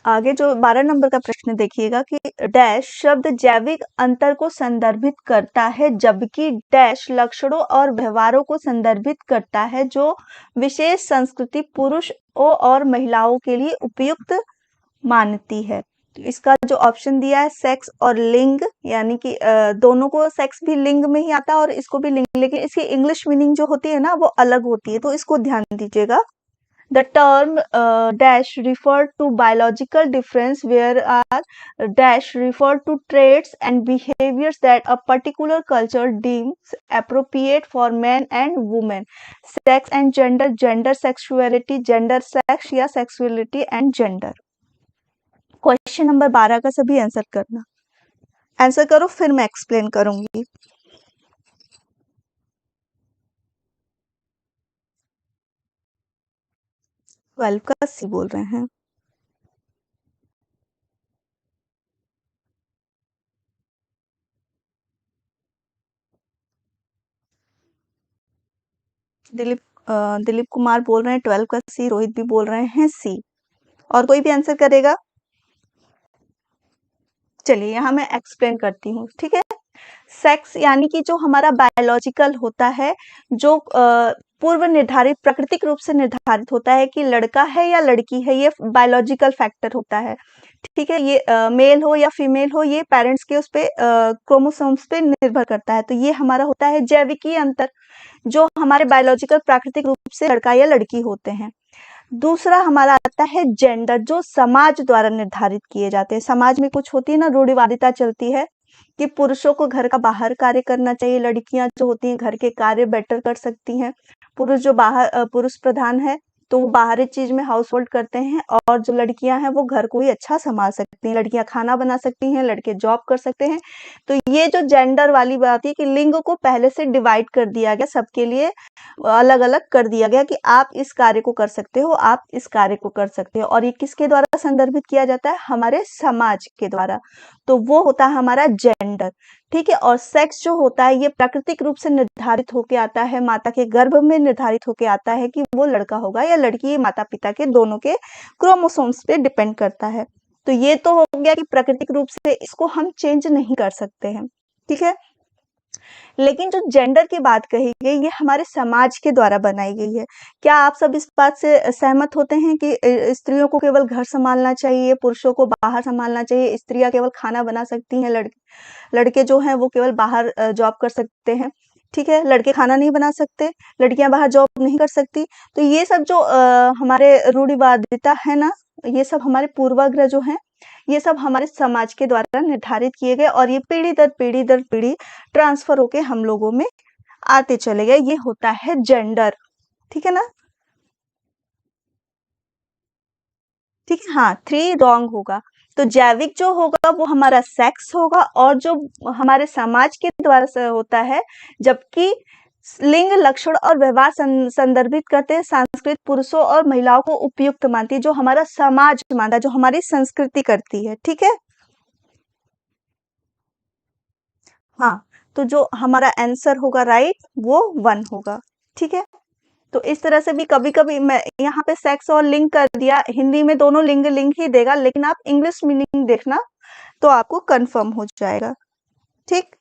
आगे जो 12 नंबर का प्रश्न देखिएगा कि डैश शब्द जैविक अंतर को संदर्भित करता है, जबकि डैश लक्षणों और व्यवहारों को संदर्भित करता है जो विशेष संस्कृति पुरुषों और महिलाओं के लिए उपयुक्त मानती है। तो इसका जो ऑप्शन दिया है सेक्स और लिंग, यानी कि दोनों को सेक्स भी लिंग में ही आता है और इसको भी लिंग, लेकिन इसकी इंग्लिश मीनिंग जो होती है ना वो अलग होती है, तो इसको ध्यान दीजिएगा। The term dash refer to biological difference, where are dash refer to traits and behaviors that a particular culture deems appropriate for men and women. Sex and gender, gender sexuality, gender sex या sexuality and gender. Question number 12 का सभी आंसर करना। आंसर करो फिर मैं एक्सप्लेन करूंगी। 12 का सी बोल रहे हैं। दिलीप दिलीप कुमार बोल रहे हैं 12 का सी, रोहित भी बोल रहे हैं सी। और कोई भी आंसर करेगा? चलिए यहाँ मैं एक्सप्लेन करती हूँ, ठीक है। सेक्स यानी कि जो हमारा बायोलॉजिकल होता है, जो पूर्व निर्धारित प्राकृतिक रूप से निर्धारित होता है कि लड़का है या लड़की है, ये बायोलॉजिकल फैक्टर होता है, ठीक है। ये मेल हो या फीमेल हो, ये पेरेंट्स के उस पे क्रोमोसोम्स पे निर्भर करता है। तो ये हमारा होता है जैविकीय अंतर, जो हमारे बायोलॉजिकल प्राकृतिक रूप से लड़का या लड़की होते हैं। दूसरा हमारा आता है जेंडर, जो समाज द्वारा निर्धारित किए जाते हैं। समाज में कुछ होती है ना, रूढ़िवादिता चलती है कि पुरुषों को घर का बाहर कार्य करना चाहिए, लड़कियां जो होती हैं घर के कार्य बेटर कर सकती हैं। पुरुष जो बाहर पुरुष प्रधान है तो वो बाहरी चीज में हाउस होल्ड करते हैं, और जो लड़कियां हैं वो घर को ही अच्छा संभाल सकती हैं। लड़कियां खाना बना सकती हैं, लड़के जॉब कर सकते हैं। तो ये जो जेंडर वाली बात है कि लिंग को पहले से डिवाइड कर दिया गया, सबके लिए अलग अलग कर दिया गया कि आप इस कार्य को कर सकते हो, आप इस कार्य को कर सकते हो। और ये किसके द्वारा संदर्भित किया जाता है? हमारे समाज के द्वारा। तो वो होता है हमारा जेंडर, ठीक है। और सेक्स जो होता है ये प्राकृतिक रूप से निर्धारित होके आता है, माता के गर्भ में निर्धारित होके आता है कि वो लड़का होगा या लड़की। ये माता पिता के दोनों के क्रोमोसोम्स पे डिपेंड करता है। तो ये तो हो गया कि प्राकृतिक रूप से इसको हम चेंज नहीं कर सकते हैं, ठीक है। लेकिन जो जेंडर की बात कही गई, ये हमारे समाज के द्वारा बनाई गई है। क्या आप सब इस बात से सहमत होते हैं कि स्त्रियों को केवल घर संभालना चाहिए, पुरुषों को बाहर संभालना चाहिए, स्त्रियां केवल खाना बना सकती हैं, लड़के जो हैं वो केवल बाहर जॉब कर सकते हैं, ठीक है। लड़के खाना नहीं बना सकते, लड़कियां बाहर जॉब नहीं कर सकती। तो ये सब जो हमारे रूढ़िवादिता है ना, ये सब हमारे पूर्वाग्रह जो हैं, ये सब हमारे समाज के द्वारा निर्धारित किए गए, और ये पीढ़ी दर पीढ़ी दर पीढ़ी ट्रांसफर होके हम लोगों में आते चले गए। ये होता है जेंडर, ठीक है ना। ठीक है, हाँ 3 रॉन्ग होगा। तो जैविक जो होगा वो हमारा सेक्स होगा, और जो हमारे समाज के द्वारा से होता है, जबकि लिंग लक्षण और व्यवहार संदर्भित करते हैं सांस्कृतिक पुरुषों और महिलाओं को उपयुक्त मानती है, जो हमारा समाज मानता है, जो हमारी संस्कृति करती है, ठीक है। हाँ, तो जो हमारा आंसर होगा राइट वो 1 होगा, ठीक है। तो इस तरह से भी कभी-कभी मैं यहाँ पे सेक्स और लिंग कर दिया, हिंदी में दोनों लिंग लिंग ही देगा, लेकिन आप इंग्लिश मीनिंग देखना तो आपको कंफर्म हो जाएगा, ठीक।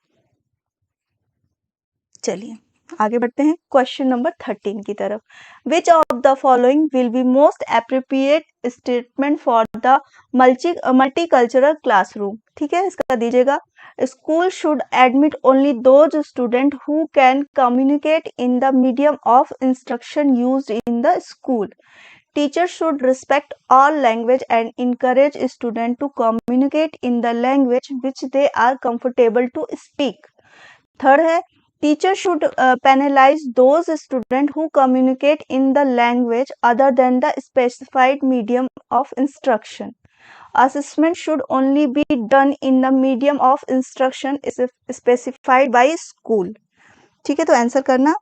चलिए आगे बढ़ते हैं क्वेश्चन नंबर 13 की तरफ। विच of the following will be most appropriate statement for the multicultural classroom, ठीक है। इसका दीजिएगा। School should admit only those student who can communicate in the medium of instruction used in the school. Teachers should respect all language and encourage students to communicate in the language which they are comfortable to speak. Third है, teacher should penalize those students who communicate in the language other than the specified medium of instruction. Assessment should only be done in the medium of instruction specified by school. ठीक है, तो आंसर करना।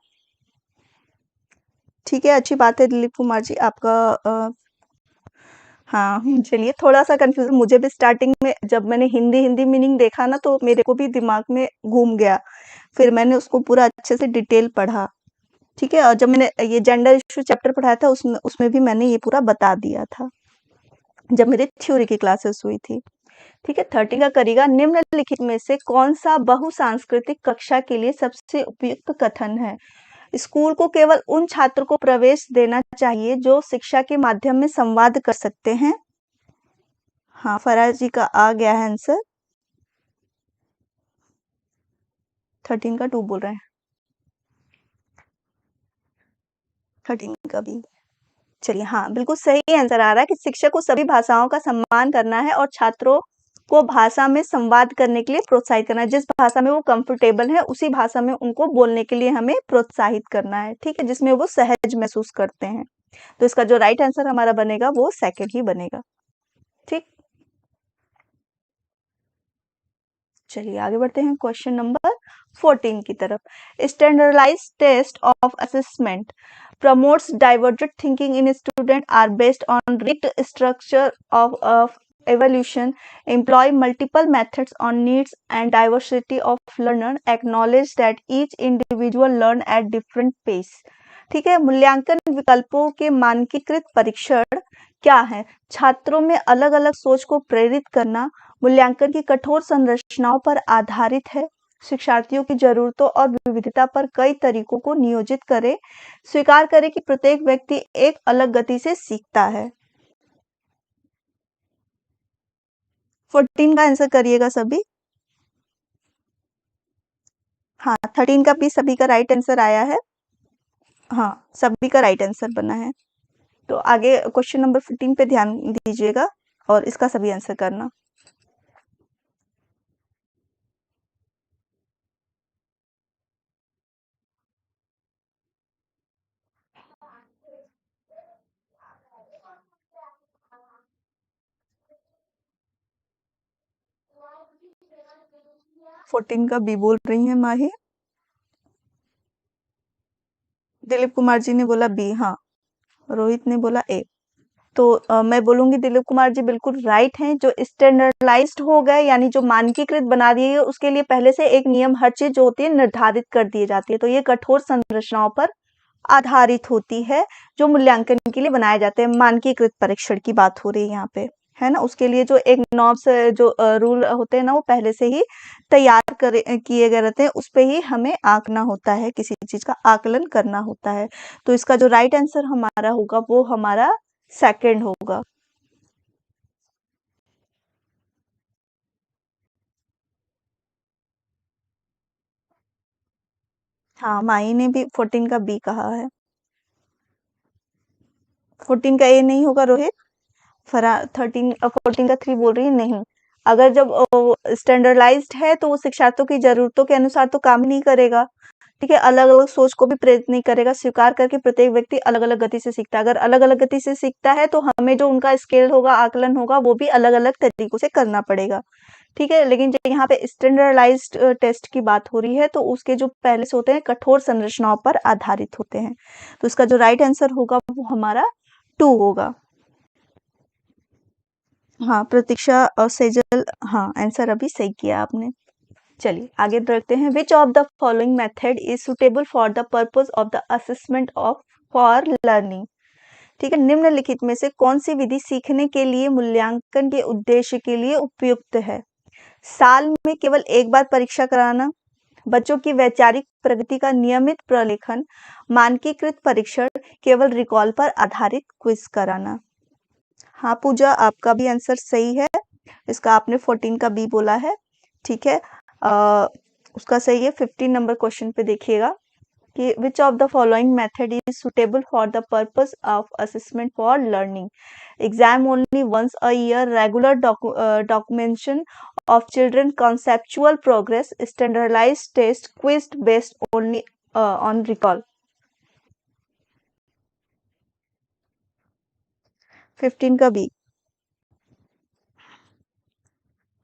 ठीक है, अच्छी बात है दिलीप कुमार जी आपका। हाँ, चलिए थोड़ा सा कंफ्यूजन मुझे भी स्टार्टिंग में, जब मैंने हिंदी हिंदी मीनिंग देखा ना तो मेरे को भी दिमाग में घूम गया। फिर मैंने उसको पूरा अच्छे से डिटेल पढ़ा, ठीक है। और जब मैंने ये जेंडर इश्यू चैप्टर पढ़ाया था उसमें उसमें भी मैंने ये पूरा बता दिया था, जब मेरी थ्योरी की क्लासेस हुई थी, ठीक है। 30 का करेगा, निम्नलिखित में से कौन सा बहुसांस्कृतिक कक्षा के लिए सबसे उपयुक्त कथन है? स्कूल को केवल उन छात्र को प्रवेश देना चाहिए जो शिक्षा के माध्यम में संवाद कर सकते हैं। हाँ, फराज जी का आ गया है आंसर। 13 का 2 बोल रहे हैं। 13 का भी। चलिए, हाँ, बिल्कुल सही आंसर आ रहा है कि शिक्षक को सभी भाषाओं का सम्मान करना है और छात्रों को भाषा में संवाद करने के लिए प्रोत्साहित करना है। जिस भाषा में वो कंफर्टेबल है, उसी भाषा में उनको बोलने के लिए हमें प्रोत्साहित करना है, ठीक है? जिसमें वो सहज महसूस करते हैं। तो इसका जो राइट आंसर हमारा बनेगा, वो सेकंड ही बनेगा, ठीक? चलिए आगे बढ़ते हैं क्वेश्चन नंबर 14 की तरफ। Standardised test of assessment promotes divergent thinking in students are based on rigged structure of evaluation, employ multiple methods on needs and diversity of learner, acknowledge that each individual learn at different pace। ठीक है, मूल्यांकन विकल्पों के मानकीकृत परीक्षण क्या है? छात्रों में अलग अलग सोच को प्रेरित करना, मूल्यांकन की कठोर संरचनाओं पर आधारित है, शिक्षार्थियों की जरूरतों और विविधता पर कई तरीकों को नियोजित करे, स्वीकार करें कि प्रत्येक व्यक्ति एक अलग गति से सीखता है। 14 का आंसर करिएगा सभी। हाँ, 13 का भी सभी का राइट आंसर आया है। हाँ, सभी का राइट आंसर बना है। तो आगे क्वेश्चन नंबर 15 पे ध्यान दीजिएगा और इसका सभी आंसर करना। फोर्टीन का बी बोल रही हैं माही। दिलीप कुमार जी ने बोला बी, हाँ। रोहित ने बोला ए। तो मैं बोलूंगी दिलीप कुमार जी बिल्कुल राइट हैं। जो स्टैंडर्डाइज्ड हो गए यानी जो मानकीकृत बना दिए गए, उसके लिए पहले से एक नियम हर चीज जो होती है निर्धारित कर दी जाती है। तो ये कठोर संरचनाओं पर आधारित होती है जो मूल्यांकन के लिए बनाए जाते हैं। मानकीकृत परीक्षण की बात हो रही है यहाँ पे, है ना? उसके लिए जो एक नॉर्म्स जो रूल होते हैं ना, वो पहले से ही तैयार करे किए गए रहते हैं। उस पे ही हमें आंकना होता है, किसी चीज का आकलन करना होता है। तो इसका जो राइट आंसर हमारा होगा वो हमारा सेकंड होगा। हाँ, माही ने भी 14 का बी कहा है। 14 का ए नहीं होगा रोहित? फरा 13 14 का 3 बोल रही है नहीं। अगर जब स्टैंडर्डाइज्ड है तो वो शिक्षार्थियों की जरूरतों के अनुसार तो काम ही नहीं करेगा, ठीक है? अलग अलग सोच को भी प्रेरित नहीं करेगा, स्वीकार करके प्रत्येक व्यक्ति अलग अलग गति से सीखता है। अगर अलग अलग गति से सीखता है तो हमें जो उनका स्केल होगा, आकलन होगा, वो भी अलग अलग तरीकों से करना पड़ेगा, ठीक है? लेकिन जो यहाँ पे स्टैंडर्डाइज्ड टेस्ट की बात हो रही है तो उसके जो पहले से होते हैं कठोर संरचनाओं पर आधारित होते हैं। तो इसका जो राइट आंसर होगा वो हमारा 2 होगा। हाँ, प्रतीक्षा और सेजल, हाँ, आंसर अभी सही किया आपने। चलिए आगे बढ़ते हैं। Which of the following method is suitable for the purpose of the assessment of for learning? ठीक है, निम्नलिखित में से कौन सी विधि सीखने के लिए मूल्यांकन के उद्देश्य के लिए उपयुक्त है? साल में केवल एक बार परीक्षा कराना, बच्चों की वैचारिक प्रगति का नियमित प्रलेखन, मानकीकृत परीक्षण, केवल रिकॉल पर आधारित क्विज कराना। हाँ पूजा, आपका भी आंसर सही है। इसका आपने 14 का बी बोला है, ठीक है। उसका सही है। 15 नंबर क्वेश्चन पे देखिएगा कि which of the following method is suitable for the purpose of assessment for learning? Exam only once a year, regular documentation of children, conceptual progress, standardised test, quiz based only on recall. 15 का बी।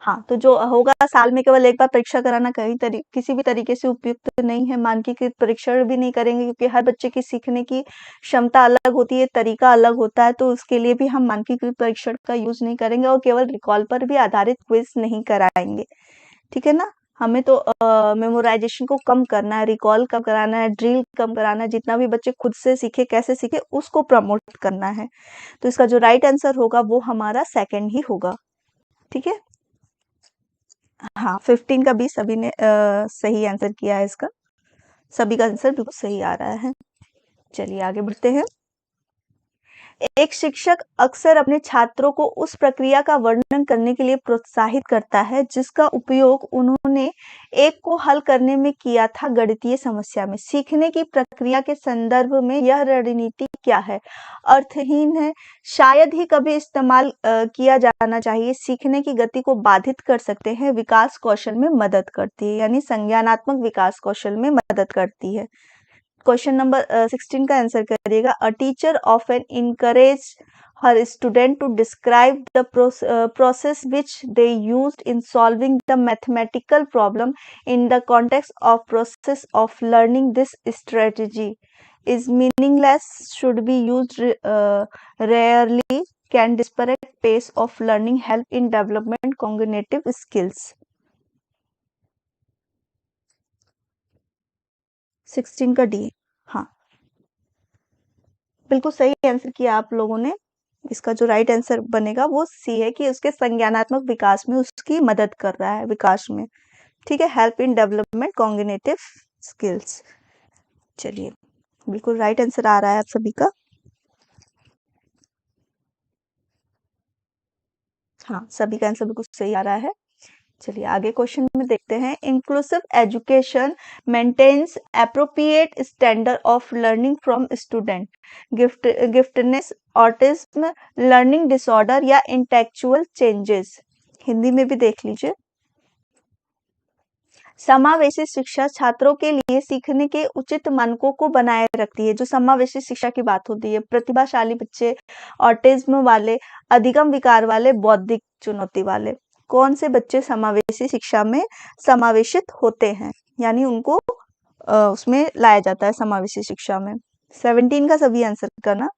हाँ, तो जो होगा साल में केवल एक बार परीक्षा कराना किसी भी तरीके से उपयुक्त नहीं है। मानकीकृत परीक्षण भी नहीं करेंगे क्योंकि हर बच्चे की सीखने की क्षमता अलग होती है, तरीका अलग होता है, तो उसके लिए भी हम मानकीकृत परीक्षण का यूज नहीं करेंगे और केवल रिकॉल पर भी आधारित क्विज नहीं कराएंगे, ठीक है ना? हमें तो मेमोराइजेशन को कम करना है, रिकॉल कम कराना है, ड्रिल कम कराना है, जितना भी बच्चे खुद से सीखे, कैसे सीखे, उसको प्रमोट करना है। तो इसका जो राइट आंसर होगा वो हमारा सेकंड ही होगा, ठीक है। हाँ, 15 का भी सभी ने सही आंसर किया है इसका। सभी का आंसर बिल्कुल सही आ रहा है। चलिए आगे बढ़ते हैं। एक शिक्षक अक्सर अपने छात्रों को उस प्रक्रिया का वर्णन करने के लिए प्रोत्साहित करता है जिसका उपयोग उन्होंने एक को हल करने में किया था गणितीय समस्या में। सीखने की प्रक्रिया के संदर्भ में यह रणनीति क्या है? अर्थहीन है, शायद ही कभी इस्तेमाल किया जाना चाहिए, सीखने की गति को बाधित कर सकते हैं, विकास कौशल में मदद करती है, यानी संज्ञानात्मक विकास कौशल में मदद करती है। क्वेश्चन नंबर 16 का आंसर करिएगा। A teacher often encourage her student to describe the process which they used in solving the mathematical problem in the context of process of learning. This strategy is meaningless, should be used rarely, can disparate pace of learning help in development cognitive skills. 16 का डी। हाँ, बिल्कुल सही आंसर किया आप लोगों ने। इसका जो राइट आंसर बनेगा वो सी है कि उसके संज्ञानात्मक विकास में उसकी मदद कर रहा है, विकास में। ठीक है, help in development cognitive skills. चलिए, बिल्कुल राइट आंसर आ रहा है आप सभी का। हाँ, सभी का आंसर बिल्कुल सही आ रहा है। चलिए आगे क्वेश्चन में देखते हैं। Inclusive education maintains appropriate standard of learning from student, giftedness, autism, learning disorder या इंटेलेक्चुअल चेंजेस। हिंदी में भी देख लीजिए। समावेशी शिक्षा छात्रों के लिए सीखने के उचित मानकों को बनाए रखती है। जो समावेशी शिक्षा की बात होती है, प्रतिभाशाली बच्चे, ऑटिज्म वाले, अधिगम विकार वाले, बौद्धिक चुनौती वाले, कौन से बच्चे समावेशी शिक्षा में समावेशित होते हैं, यानी उनको उसमें लाया जाता है समावेशी शिक्षा में। 17 का सभी आंसर करना।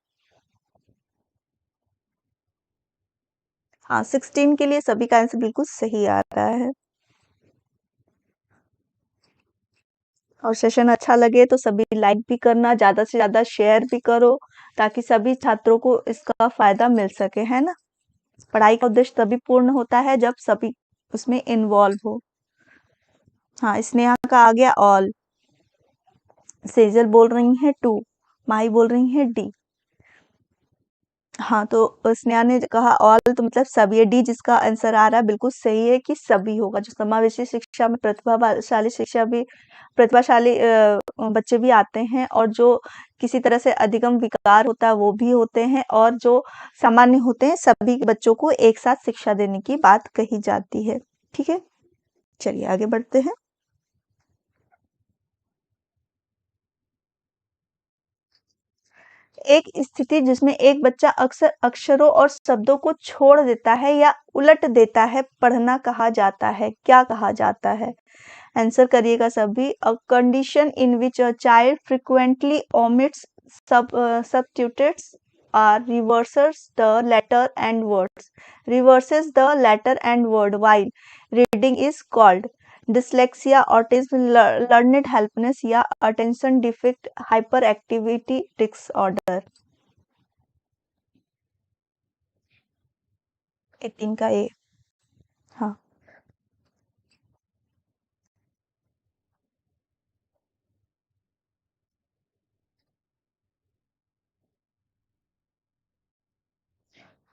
हाँ, 16 के लिए सभी का आंसर बिल्कुल सही आ रहा है। और सेशन अच्छा लगे तो सभी लाइक भी करना, ज़्यादा से ज़्यादा शेयर भी करो ताकि सभी छात्रों को इसका फ़ायदा मिल सके, है ना? पढ़ाई का उद्देश्य तभी पूर्ण होता है जब सभी उसमें इन्वॉल्व हो। हाँ, स्नेहा का आ गया ऑल, सेजल बोल रही हैं 2, माही बोल रही हैं डी। हाँ, तो स्नेहा ने कहा ऑल तो मतलब सभी है। डी जिसका आंसर आ रहा है बिल्कुल सही है कि सभी होगा। जो समावेशी शिक्षा में प्रतिभाशाली शिक्षा भी प्रतिभाशाली बच्चे भी आते हैं, और जो किसी तरह से अधिगम विकार होता है वो भी होते हैं, और जो सामान्य होते हैं, सभी बच्चों को एक साथ शिक्षा देने की बात कही जाती है। ठीक है, चलिए आगे बढ़ते हैं। एक स्थिति जिसमें एक बच्चा अक्सर अक्षरों और शब्दों को छोड़ देता है या उलट देता है, पढ़ना कहा जाता है, क्या कहा जाता है? आंसर करिएगा सभी। A condition in which a child frequently omits substitutes or reverses the letter and words, reverses the letter and word while reading is called dyslexia, autism, learned helplessness या attention defect hyperactivity disorder। 18 का ए। हाँ,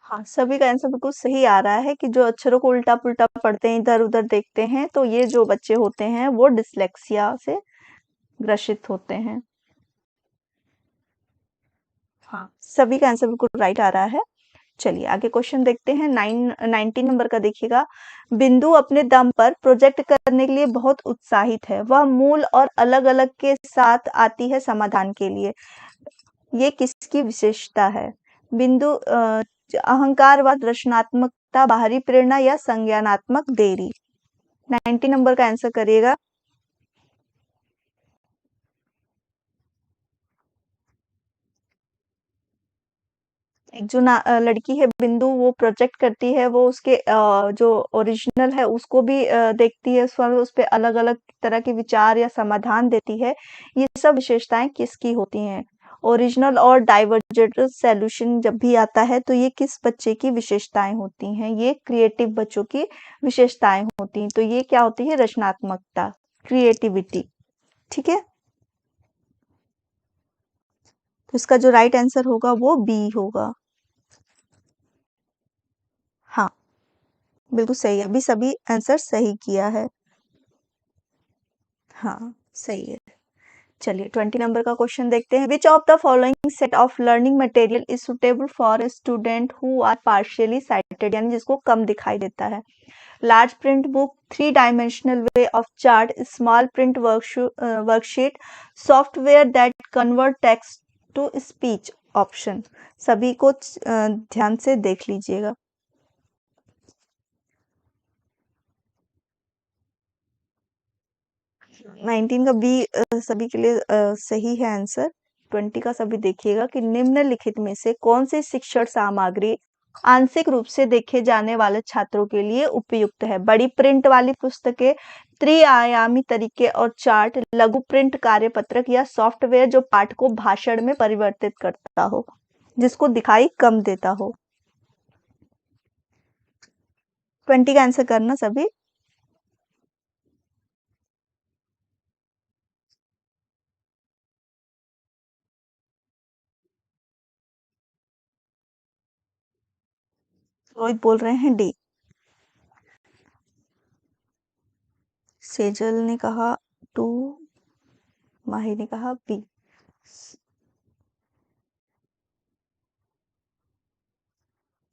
हाँ, सभी का आंसर बिल्कुल सही आ रहा है कि जो अक्षरों को उल्टा-पुल्टा पढ़ते हैं, इधर-उधर देखते हैं, तो ये जो बच्चे होते हैं वो डिस्लेक्सिया से ग्रसित होते हैं। हाँ, सभी का आंसर बिल्कुल राइट आ रहा है। चलिए आगे क्वेश्चन देखते हैं। 19 नंबर का देखिएगा। बिंदु अपने दम पर प्रोजेक्ट करने के लिए बहुत उत्साहित है। वह मूल और अलग-अलग के साथ आती है समाधान के लिए। ये किसकी विशेषता है? बिंदु अहंकारवाद, रचनात्मकता, बाहरी प्रेरणा या संज्ञानात्मक देरी। 90 नंबर का आंसर करिएगा। एक जो लड़की है बिंदु, वो प्रोजेक्ट करती है, वो उसके जो ओरिजिनल है उसको भी देखती है, उस पे अलग-अलग तरह के विचार या समाधान देती है। ये सब विशेषताएँ किसकी होती हैं? ओरिजिनल और डाइवर्जेंट सॉल्यूशन जब भी आता है तो ये किस बच्चे की विशेषताएँ होती हैं? ये क्रिएटिव बच्चों की विशेषताएँ होती हैं। तो ये क्या होती है? रचनात्मकता, क्रिएटिविटी। ठीक है? तो इसका जो राइट आंसर होगा वो बी होगा। हाँ, बिल्कुल सही है, अभी सभी आंसर सही किया है। हाँ, सही है। चलिए 20 नंबर का क्वेश्चन देखते हैं। Which of the following set of learning material is suitable for a student who are partially sighted, यानी जिसको कम दिखाई देता है। Large print book, 3 dimensional way of chart, small print worksheet, software that convert text to speech. Option सभी को ध्यान से देख लीजिएगा। 19 का बी सभी के लिए सही है आंसर। 20 का सभी देखिएगा कि निम्नलिखित में से कौन सी शिक्षण सामग्री आंशिक रूप से देखे जाने वाले छात्रों के लिए उपयुक्त है। बड़ी प्रिंट वाली पुस्तकें, त्रिआयामी तरीके और चार्ट, लघु प्रिंट कार्यपत्रक या सॉफ्टवेयर जो पाठ को भाषण में परिवर्तित करता हो, जिसको दिखाई कम देता हो। 20 का आंसर करना सभी। रोहित बोल रहे हैं डी। सेजल ने कहा 2, माही ने कहा बी।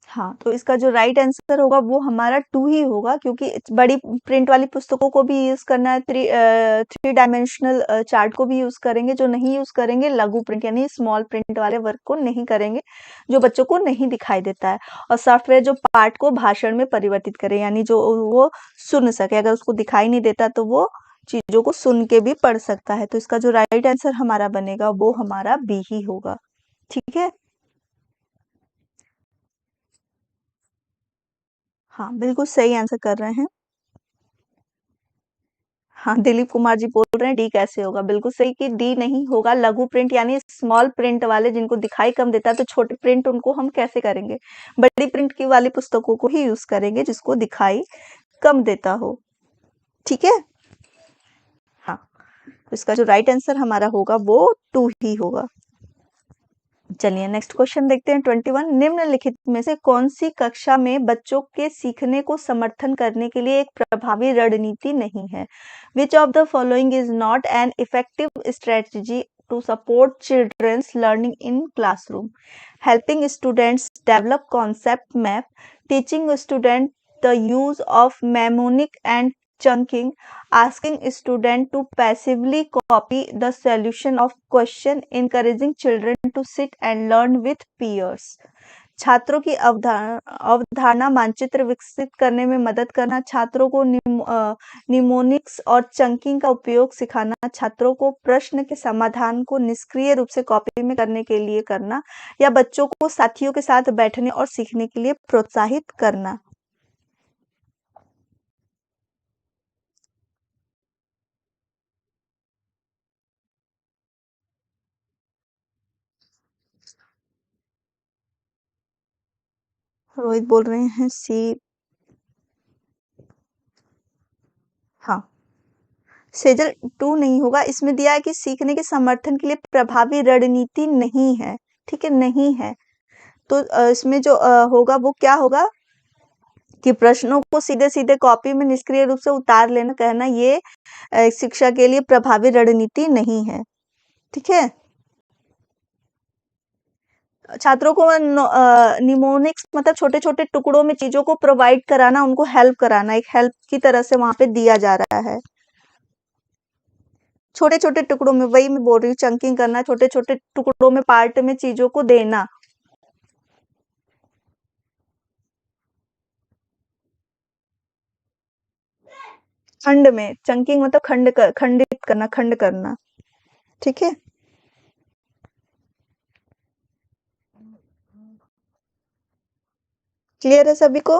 हाँ, तो इसका जो राइट आंसर होगा वो हमारा 2 ही होगा, क्योंकि बड़ी प्रिंट वाली पुस्तकों को भी यूज करना है, 3 डायमेंशनल चार्ट को भी यूज करेंगे। जो नहीं यूज करेंगे लघु प्रिंट यानी स्मॉल प्रिंट वाले वर्क को नहीं करेंगे, जो बच्चों को नहीं दिखाई देता है। और सॉफ्टवेयर जो पाठ को भाषण में परिवर्तित करे, यानी जो वो सुन सके, अगर उसको दिखाई नहीं देता तो वो चीजों को सुन के भी पढ़ सकता है। तो इसका जो राइट आंसर हमारा बनेगा वो हमारा बी ही होगा। ठीक है, हाँ बिल्कुल सही आंसर कर रहे हैं। हाँ, दिलीप कुमार जी बोल रहे हैं डी कैसे होगा। बिल्कुल सही कि डी नहीं होगा। लघु प्रिंट यानी स्मॉल प्रिंट वाले जिनको दिखाई कम देता है, तो छोटे प्रिंट उनको हम कैसे करेंगे? बड़ी प्रिंट की वाली पुस्तकों को ही यूज करेंगे जिसको दिखाई कम देता हो। ठीक है, हाँ, तो इसका जो राइट आंसर हमारा होगा वो 2 ही होगा। चलिए नेक्स्ट क्वेश्चन देखते हैं। 21, निम्नलिखित में से कौन सी कक्षा में बच्चों के सीखने को समर्थन करने के लिए एक प्रभावी रणनीति नहीं है? Which of the following is not an effective strategy to support children's learning in classroom? Helping students develop concept map, teaching student the use of mnemonic and chunking, asking student to passively copy the solution of question, encouraging children to sit and learn with peers. छात्रों की अवधारणा मानचित्र विकसित करने में मदद करना, छात्रों को निमोनिक्स और चंकिंग का उपयोग सिखाना, छात्रों को प्रश्न के समाधान को निष्क्रिय रूप से कॉपी में करने के लिए करना, या बच्चों को साथियों के साथ बैठने और सीखने के लिए प्रोत्साहित करना। रोहित बोल रहे हैं सी। हाँ, सेजल 2 नहीं होगा। इसमें दिया है कि सीखने के समर्थन के लिए प्रभावी रणनीति नहीं है। ठीक है, नहीं है। तो इसमें जो होगा वो क्या होगा कि प्रश्नों को सीधे सीधे कॉपी में निष्क्रिय रूप से उतार लेना, कहना ये शिक्षा के लिए प्रभावी रणनीति नहीं है। ठीक है, छात्रों को निमोनिक्स मतलब छोटे छोटे टुकड़ों में चीजों को प्रोवाइड कराना, उनको हेल्प कराना, एक हेल्प की तरह से वहां पे दिया जा रहा है। छोटे छोटे टुकड़ों में, वही मैं बोल रही हूँ, चंकिंग करना, छोटे छोटे टुकड़ों में पार्ट में चीजों को देना। खंड में चंकिंग मतलब खंडित करना, खंड करना। ठीक है, क्लियर है सभी को?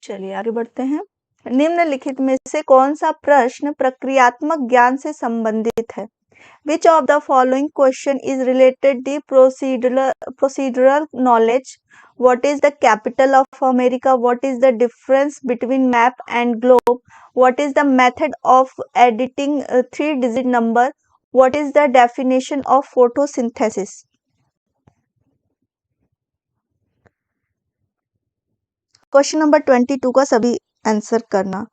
चलिए आगे बढ़ते हैं। निम्नलिखित में से कौन सा प्रश्न प्रक्रियात्मक ज्ञान से संबंधित है? Which of the following question is related the procedural knowledge What is the capital of America? What is the difference between map and globe? What is the method of editing a three-digit number? What is the definition of photosynthesis? Question number 22 का सभी आंसर करना।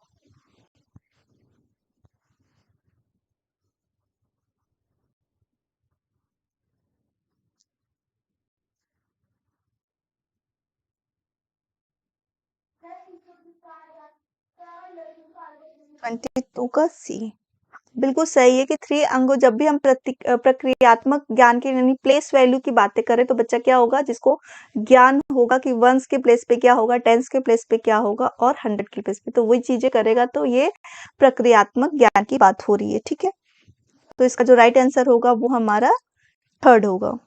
ट्वेंटी टू का सी बिल्कुल सही है कि थ्री अंगों जब भी हम प्रक्रियात्मक ज्ञान की यानी प्लेस वैल्यू की बातें करें तो बच्चा क्या होगा जिसको ज्ञान होगा कि वंस के प्लेस पे क्या होगा, टेंस के प्लेस पे क्या होगा और हंड्रेड के प्लेस पे, तो वही चीजें करेगा, तो ये प्रक्रियात्मक ज्ञान की बात हो रही है। ठीक है, तो इसका जो राइट आंसर होगा वो हमारा थर्ड होगा।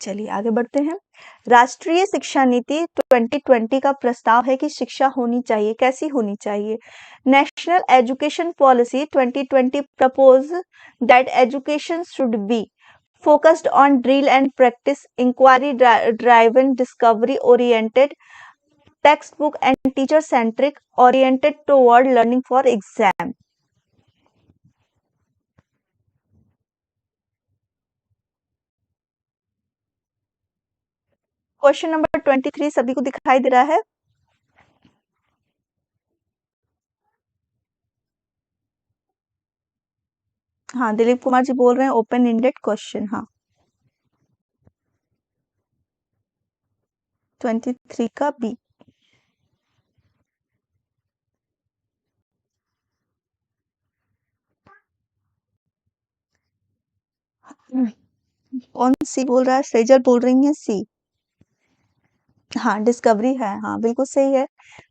चलिए आगे बढ़ते हैं। राष्ट्रीय शिक्षा नीति 2020 का प्रस्ताव है कि शिक्षा होनी चाहिए, कैसी होनी चाहिए? National education policy 2020 propose that education should be focused on drill and practice, inquiry driven, discovery oriented, textbook and teacher centric, oriented toward learning for exam. Question number 23 सभी को दिखाई दे रहा है? हाँ, दिलीप कुमार जी बोल रहे हैं ओपन एंडेड क्वेश्चन। हाँ, 23 का बी। कौन सी बोल रहा है? सेजल बोल रही है सी। हाँ, डिस्कवरी है। हाँ, बिल्कुल सही है।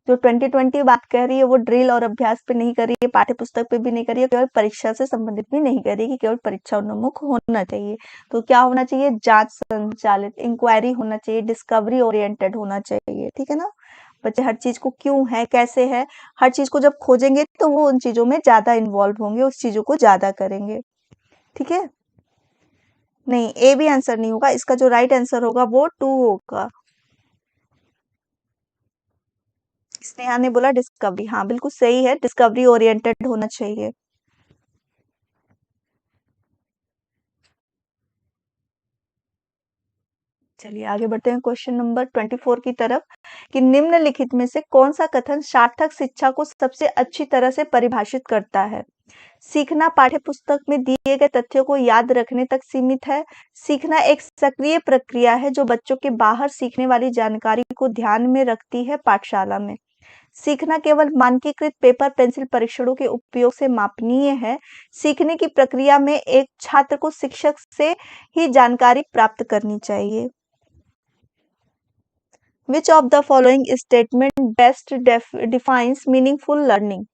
जो 2020 बात कर रही है वो ड्रिल और अभ्यास पे नहीं कर रही है, पाठ्य पुस्तक पे भी नहीं कर रही है, केवल परीक्षा से संबंधित भी नहीं कर रही है कि केवल परीक्षा उन्मुख होना चाहिए। तो क्या होना चाहिए? जांच संचालित, इंक्वायरी होना चाहिए, डिस्कवरी ओरिएंटेड होना चाहिए। ठीक है ना? बच्चे हर चीज को क्यों है, कैसे है, हर चीज को जब खोजेंगे तो वो उन चीजों में ज्यादा इन्वॉल्व होंगे, उस चीजों को ज्यादा करेंगे। ठीक है? नहीं, ए भी आंसर नहीं होगा, इसका जो राइट आंसर होगा वो टू होगा। स्नेहा ने बोला डिस्कवरी। हाँ, बिल्कुल सही है, डिस्कवरी ओरिएंटेड होना चाहिए। चलिए आगे बढ़ते हैं क्वेश्चन नंबर 24 की तरफ कि निम्नलिखित में से कौन सा कथन सार्थक शिक्षा को सबसे अच्छी तरह से परिभाषित करता है? सीखना पाठ्यपुस्तक में दिए गए तथ्यों को याद रखने तक सीमित है। सीखना एक सक्रिय प्रक्रिया है जो बच्चों के बाहर सीखने वाली जानकारी को ध्यान में रखती है पाठशाला में। सीखना केवल मानकीकृत पेपर पेंसिल परीक्षणों के उपयोग से मापनीय है। सीखने की प्रक्रिया में एक छात्र को शिक्षक से ही जानकारी प्राप्त करनी चाहिए। Which of the following statement best defines meaningful learning?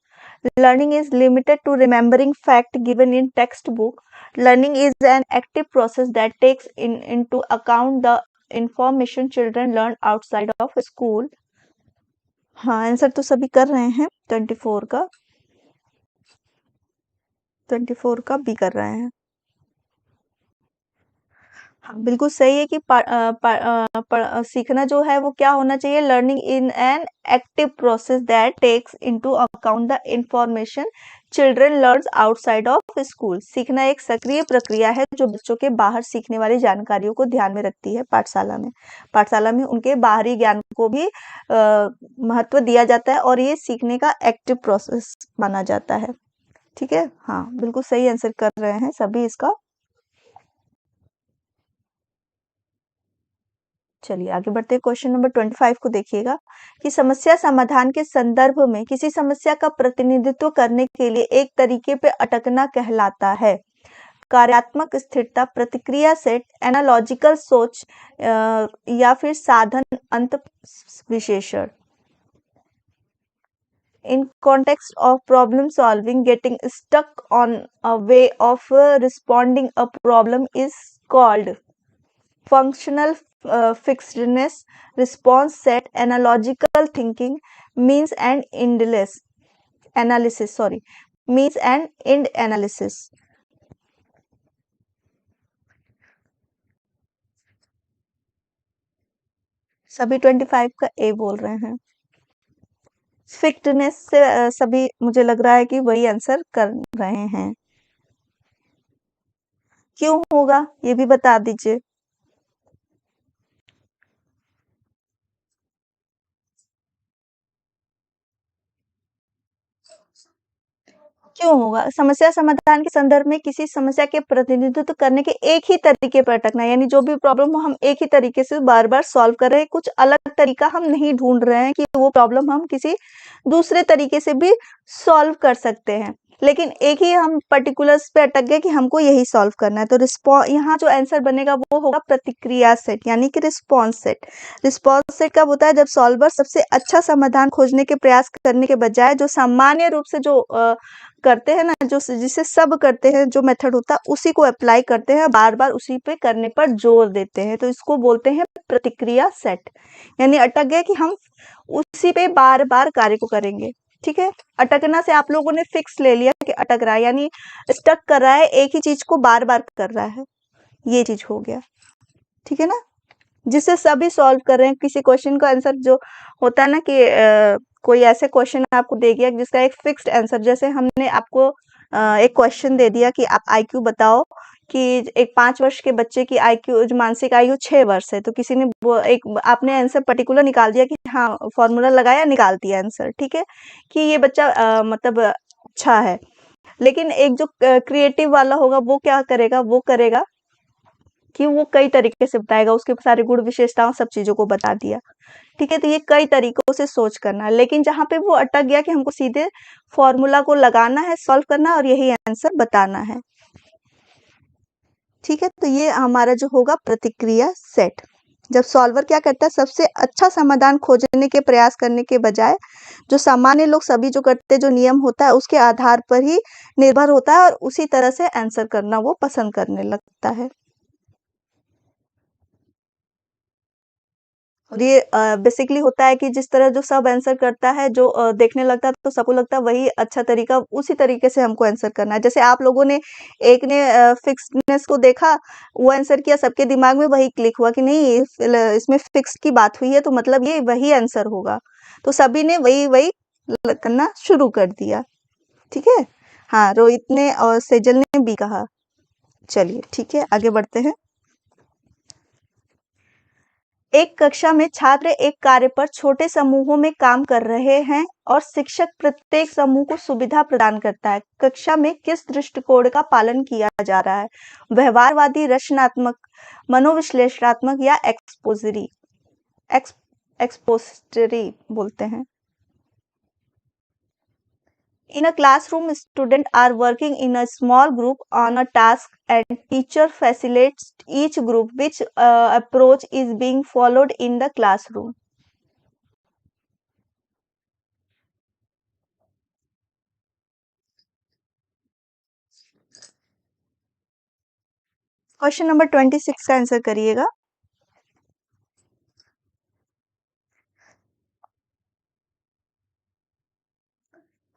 Learning is limited to remembering fact given in textbook. Learning is an active process that takes into account the information children learn outside of school. हाँ, आंसर तो सभी कर रहे हैं। 24 का बी कर रहे हैं। हाँ, बिल्कुल सही है कि सीखना जो है वो क्या होना चाहिए? Learning in an active process that takes into account the information children learns outside of school. सीखना एक सक्रिय प्रक्रिया है जो बच्चों के बाहर सीखने वाली जानकारियों को ध्यान में रखती है पाठशाला में। पाठशाला में उनके बाहरी ज्ञान को भी महत्व दिया जाता है और ये सीखने का एक्टिव प्रोसेस माना जाता है। ठीक है? हाँ, बिल्कुल सही आंसर कर रहे हैं सभी इसका। चलिए आगे बढ़ते हैं। क्वेश्चन नंबर 25 को देखिएगा कि समस्या समाधान के संदर्भ में किसी समस्या का प्रतिनिधित्व करने के लिए एक तरीके पे अटकना कहलाता है। कार्यात्मक स्थिरता, प्रतिक्रिया सेट, एनालॉजिकल सोच या फिर साधन अंत विश्लेषण। In context of problem solving, getting stuck on a way of responding a problem is called functional fixedness, response set, analogical thinking, means and analysis. Sorry, means and end analysis. सभी 25 का ए बोल रहे हैं। फिक्टनेस से सभी मुझे लग रहा है कि वही आंसर कर रहे हैं। क्यों होगा ये भी बता दीजिए। क्यों होगा? समस्या समाधान के संदर्भ में किसी समस्या के प्रतिनिधित्व करने के एक ही तरीके पर अटकना, यानी जो भी प्रॉब्लम हो हम एक ही तरीके से बार-बार सॉल्व कर रहे हैं, कुछ अलग तरीका हम नहीं ढूँढ रहे हैं कि वो प्रॉब्लम हम किसी दूसरे तरीके से भी सॉल्व कर सकते हैं। लेकिन एक ही हम पर्टिकुलर्स पे अटक गए कि हमको यही सॉल्व करना है, तो यहाँ जो आंसर बनेगा वो होगा प्रतिक्रिया सेट, यानी कि रिस्पॉन्स सेट। रिस्पॉन्स सेट कब होता है? जब सॉल्वर सबसे अच्छा समाधान खोजने के प्रयास करने के बजाय जो सामान्य रूप से जो करते हैं ना, जो जिसे सब करते हैं, जो मेथड होता है उसी को अप्लाई करते हैं, बार-बार उसी पे करने पर जोर देते हैं, तो इसको बोलते हैं प्रतिक्रिया सेट। यानी अटक गए कि हम उसी पे बार-बार कार्य को करेंगे। ठीक है? अटकना से आप लोगों ने फिक्स ले लिया कि अटक रहा है, यानी स्टक कर रहा है, एक ही चीज को बार-बार कर रहा है, ये चीज हो गया। ठीक है ना? जिसे सभी सॉल्व कर रहे हैं, किसी क्वेश्चन का आंसर जो होता है ना कि कोई ऐसे क्वेश्चन आपको दे दिया जिसका एक फिक्स्ड आंसर, जैसे हमने आपको एक क्वेश्चन दे दिया कि आप आईक्यू बताओ कि एक 5 वर्ष के बच्चे की आईक्यू जो मानसिक आयु 6 वर्ष है, तो किसी ने वो एक आपने आंसर पर्टिकुलर निकाल दिया कि हाँ फॉर्मूला लगाया निकाल दिया आंसर, ठीक है, कि ये बच्चा मतलब अच्छा है। लेकिन एक जो क्रिएटिव वाला होगा वो क्या करेगा, वो करेगा कि वो कई तरीके से बताएगा, उसके सारे गुण विशेषताओं सब चीज़ों को बता दिया। ठीक है? तो ये कई तरीकों से सोच करना है, लेकिन जहाँ पे वो अटक गया कि हमको सीधे फ़ॉर्मूला को लगाना है, सॉल्व करना है और यही आंसर बताना है। ठीक है? तो ये हमारा जो होगा प्रतिक्रिया सेट। जब सॉल्वर क्या करता है, सबसे अच्छा समाधान खोजने के प्रयास करने के बजाय जो सामान्य लोग सभी जो करते हैं, जो नियम होता है उसके आधार पर ही निर्भर होता है और उसी तरह से आंसर करना वो पसंद करने लगता है। और ये बेसिकली होता है कि जिस तरह जो सब आंसर करता है, जो देखने लगता है तो सबको लगता है वही अच्छा तरीका, उसी तरीके से हमको आंसर करना है। जैसे आप लोगों ने एक ने फिक्स्डनेस को देखा, वो आंसर किया, सबके दिमाग में वही क्लिक हुआ कि नहीं इसमें फिक्स की बात हुई है तो मतलब ये वही आंसर होगा। तो सभी ने वही करना शुरू कर दिया। ठीक है? हाँ, रोहित ने और सेजल ने बी कहा। चलिए ठीक है, आगे बढ़ते हैं। एक कक्षा में छात्र एक कार्य पर छोटे समूहों में काम कर रहे हैं और शिक्षक प्रत्येक समूह को सुविधा प्रदान करता है। कक्षा में किस दृष्टिकोण का पालन किया जा रहा है? व्यवहारवादी, रचनात्मक, मनोविश्लेषणात्मक या एक्स एक्सपोजिटरी बोलते हैं। In a classroom, students are working in a small group on a task and teacher facilitates each group. Which approach is being followed in the classroom? Question number 26 का आंसर करिएगा।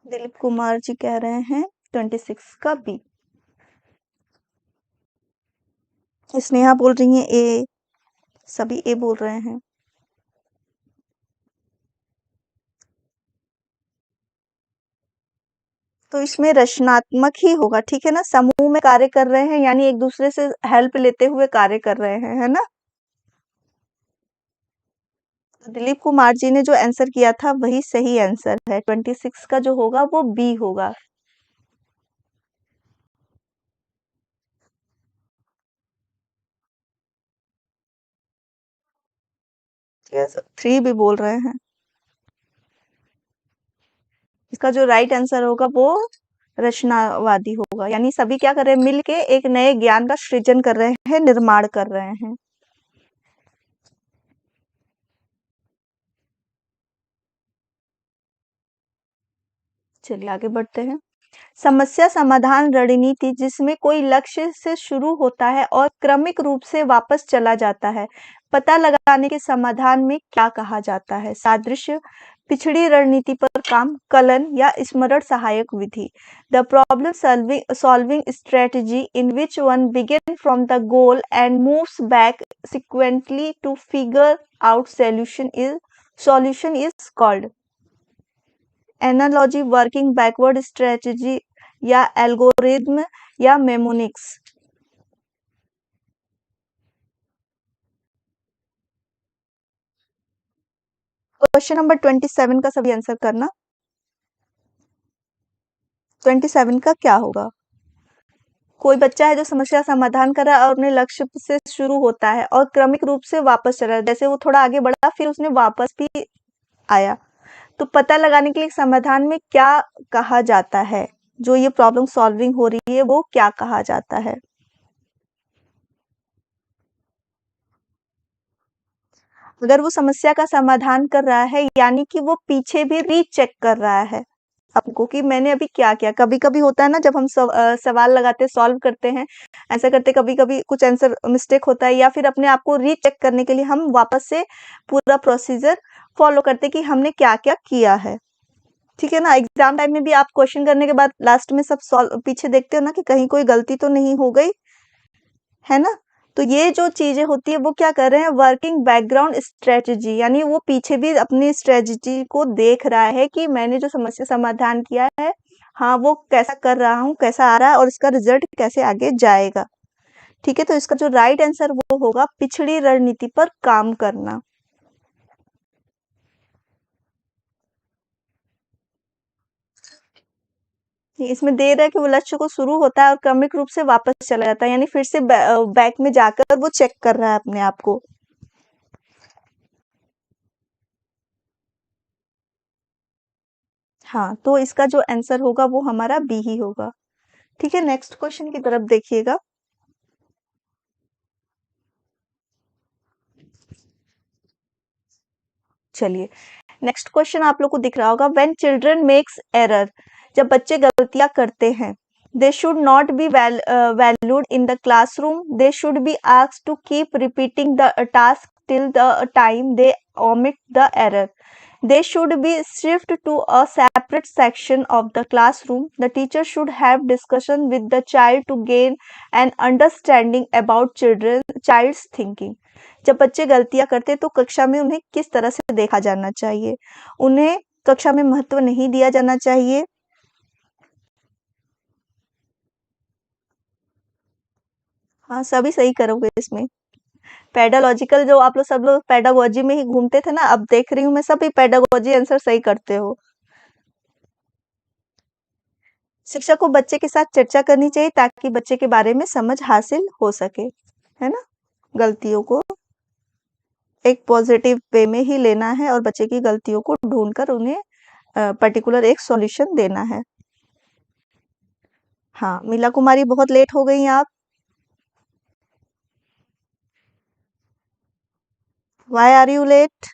दिलीप कुमार जी कह रहे हैं 26 का बी। स्नेहा बोल रही हैं ए, सभी ए बोल रहे हैं। तो इसमें रचनात्मक ही होगा, ठीक है ना? समूह में कार्य कर रहे हैं यानी एक दूसरे से हेल्प लेते हुए कार्य कर रहे हैं, है ना? तो दिलीप कुमार जी ने जो आंसर किया था वही सही आंसर है। 26 का जो होगा वो बी होगा। यस, 3 भी बोल रहे हैं। इसका जो राइट आंसर होगा वो रचनावादी होगा, यानी सभी क्या कर रहे हैं, मिलके एक नए ज्ञान का सृजन कर रहे हैं, निर्माण कर रहे हैं। चलिए आगे बढ़ते हैं। समस्या समाधान रणनीति जिसमें कोई लक्ष्य से शुरू होता है और क्रमिक रूप से वापस चला जाता है, पता लगाने के समाधान में क्या कहा जाता है? सादृश्य, पिछड़ी रणनीति पर काम, कलन या स्मरण सहायक विधि। The problem solving strategy in which one begin from the goal and moves back sequentially to figure out solution is called analogy, working backward strategy या एल्गोरिथम या मेमोनिक्स। क्वेश्चन नंबर 27 का सभी आंसर करना। 27 का क्या होगा? कोई बच्चा है जो समस्या समाधान कर रहा है और अपने लक्ष्य से शुरू होता है और क्रमिक रूप से वापस चला है। जैसे वो थोड़ा आगे बढ़ा फिर उसने वापस भी आया। तो पता लगाने के लिए समाधान में क्या कहा जाता है? जो ये प्रॉब्लम सॉल्विंग हो रही है वो क्या कहा जाता है? अगर वो समस्या का समाधान कर रहा है यानी कि वो पीछे भी रीचेक कर रहा है आपको कि मैंने अभी क्या किया। कभी कभी होता है ना, जब हम सवाल लगाते सॉल्व करते हैं, ऐसा करते कभी कभी कुछ आंसर मिस्टेक होता है या फिर अपने आप को रीचेक करने के लिए हम वापस से पूरा प्रोसीजर फॉलो करते कि हमने क्या क्या किया है। ठीक है ना? एग्जाम टाइम में भी आप क्वेश्चन करने के बाद लास्ट में सब सॉल्व पीछे देखते हो ना कि कहीं कोई गलती तो नहीं हो गई, है ना? तो ये जो चीजें होती है वो क्या कर रहे हैं, वर्किंग बैकग्राउंड स्ट्रेटजी, यानी वो पीछे भी अपनी स्ट्रेटजी को देख रहा है कि मैंने जो समस्या समाधान किया है, हाँ वो कैसा कर रहा हूँ, कैसा आ रहा है और इसका रिजल्ट कैसे आगे जाएगा। ठीक है, तो इसका जो राइट आंसर वो होगा पिछड़ी रणनीति पर काम करना। इसमें दे रहा है कि वो लक्ष्य को शुरू होता है और क्रमिक रूप से वापस चला जाता है, यानी फिर से बैक में जाकर वो चेक कर रहा है अपने आप को। हाँ, तो इसका जो आंसर होगा वो हमारा बी ही होगा। ठीक है, नेक्स्ट क्वेश्चन की तरफ देखिएगा। चलिए, नेक्स्ट क्वेश्चन आप लोग को दिख रहा होगा, व्हेन चिल्ड्रन मेक्स एरर, जब बच्चे गलतियां करते हैं, they should not be valued in the classroom, they should be asked to keep repeating the task till the time they omit the error. They should be shifted to a separate section of the classroom. The teacher should have discussion with the child to gain an understanding about child's thinking. जब बच्चे गलतियां करते तो कक्षा में उन्हें किस तरह से देखा जाना चाहिए? उन्हें कक्षा में महत्व नहीं दिया जाना चाहिए। हाँ, सभी सही करोगे इसमें। पेडालॉजिकल जो आप लोग सब लोग पेडागोजी में ही घूमते थे ना, अब देख रही हूँ मैं सभी पेडागोजी आंसर सही करते हो। शिक्षक को बच्चे के साथ चर्चा करनी चाहिए ताकि बच्चे के बारे में समझ हासिल हो सके, है ना? गलतियों को एक पॉजिटिव वे में ही लेना है और बच्चे की गलतियों को ढूंढकर उन्हें पर्टिकुलर एक सॉल्यूशन देना है। हाँ, मीला कुमारी बहुत लेट हो गई आप। Why are you late?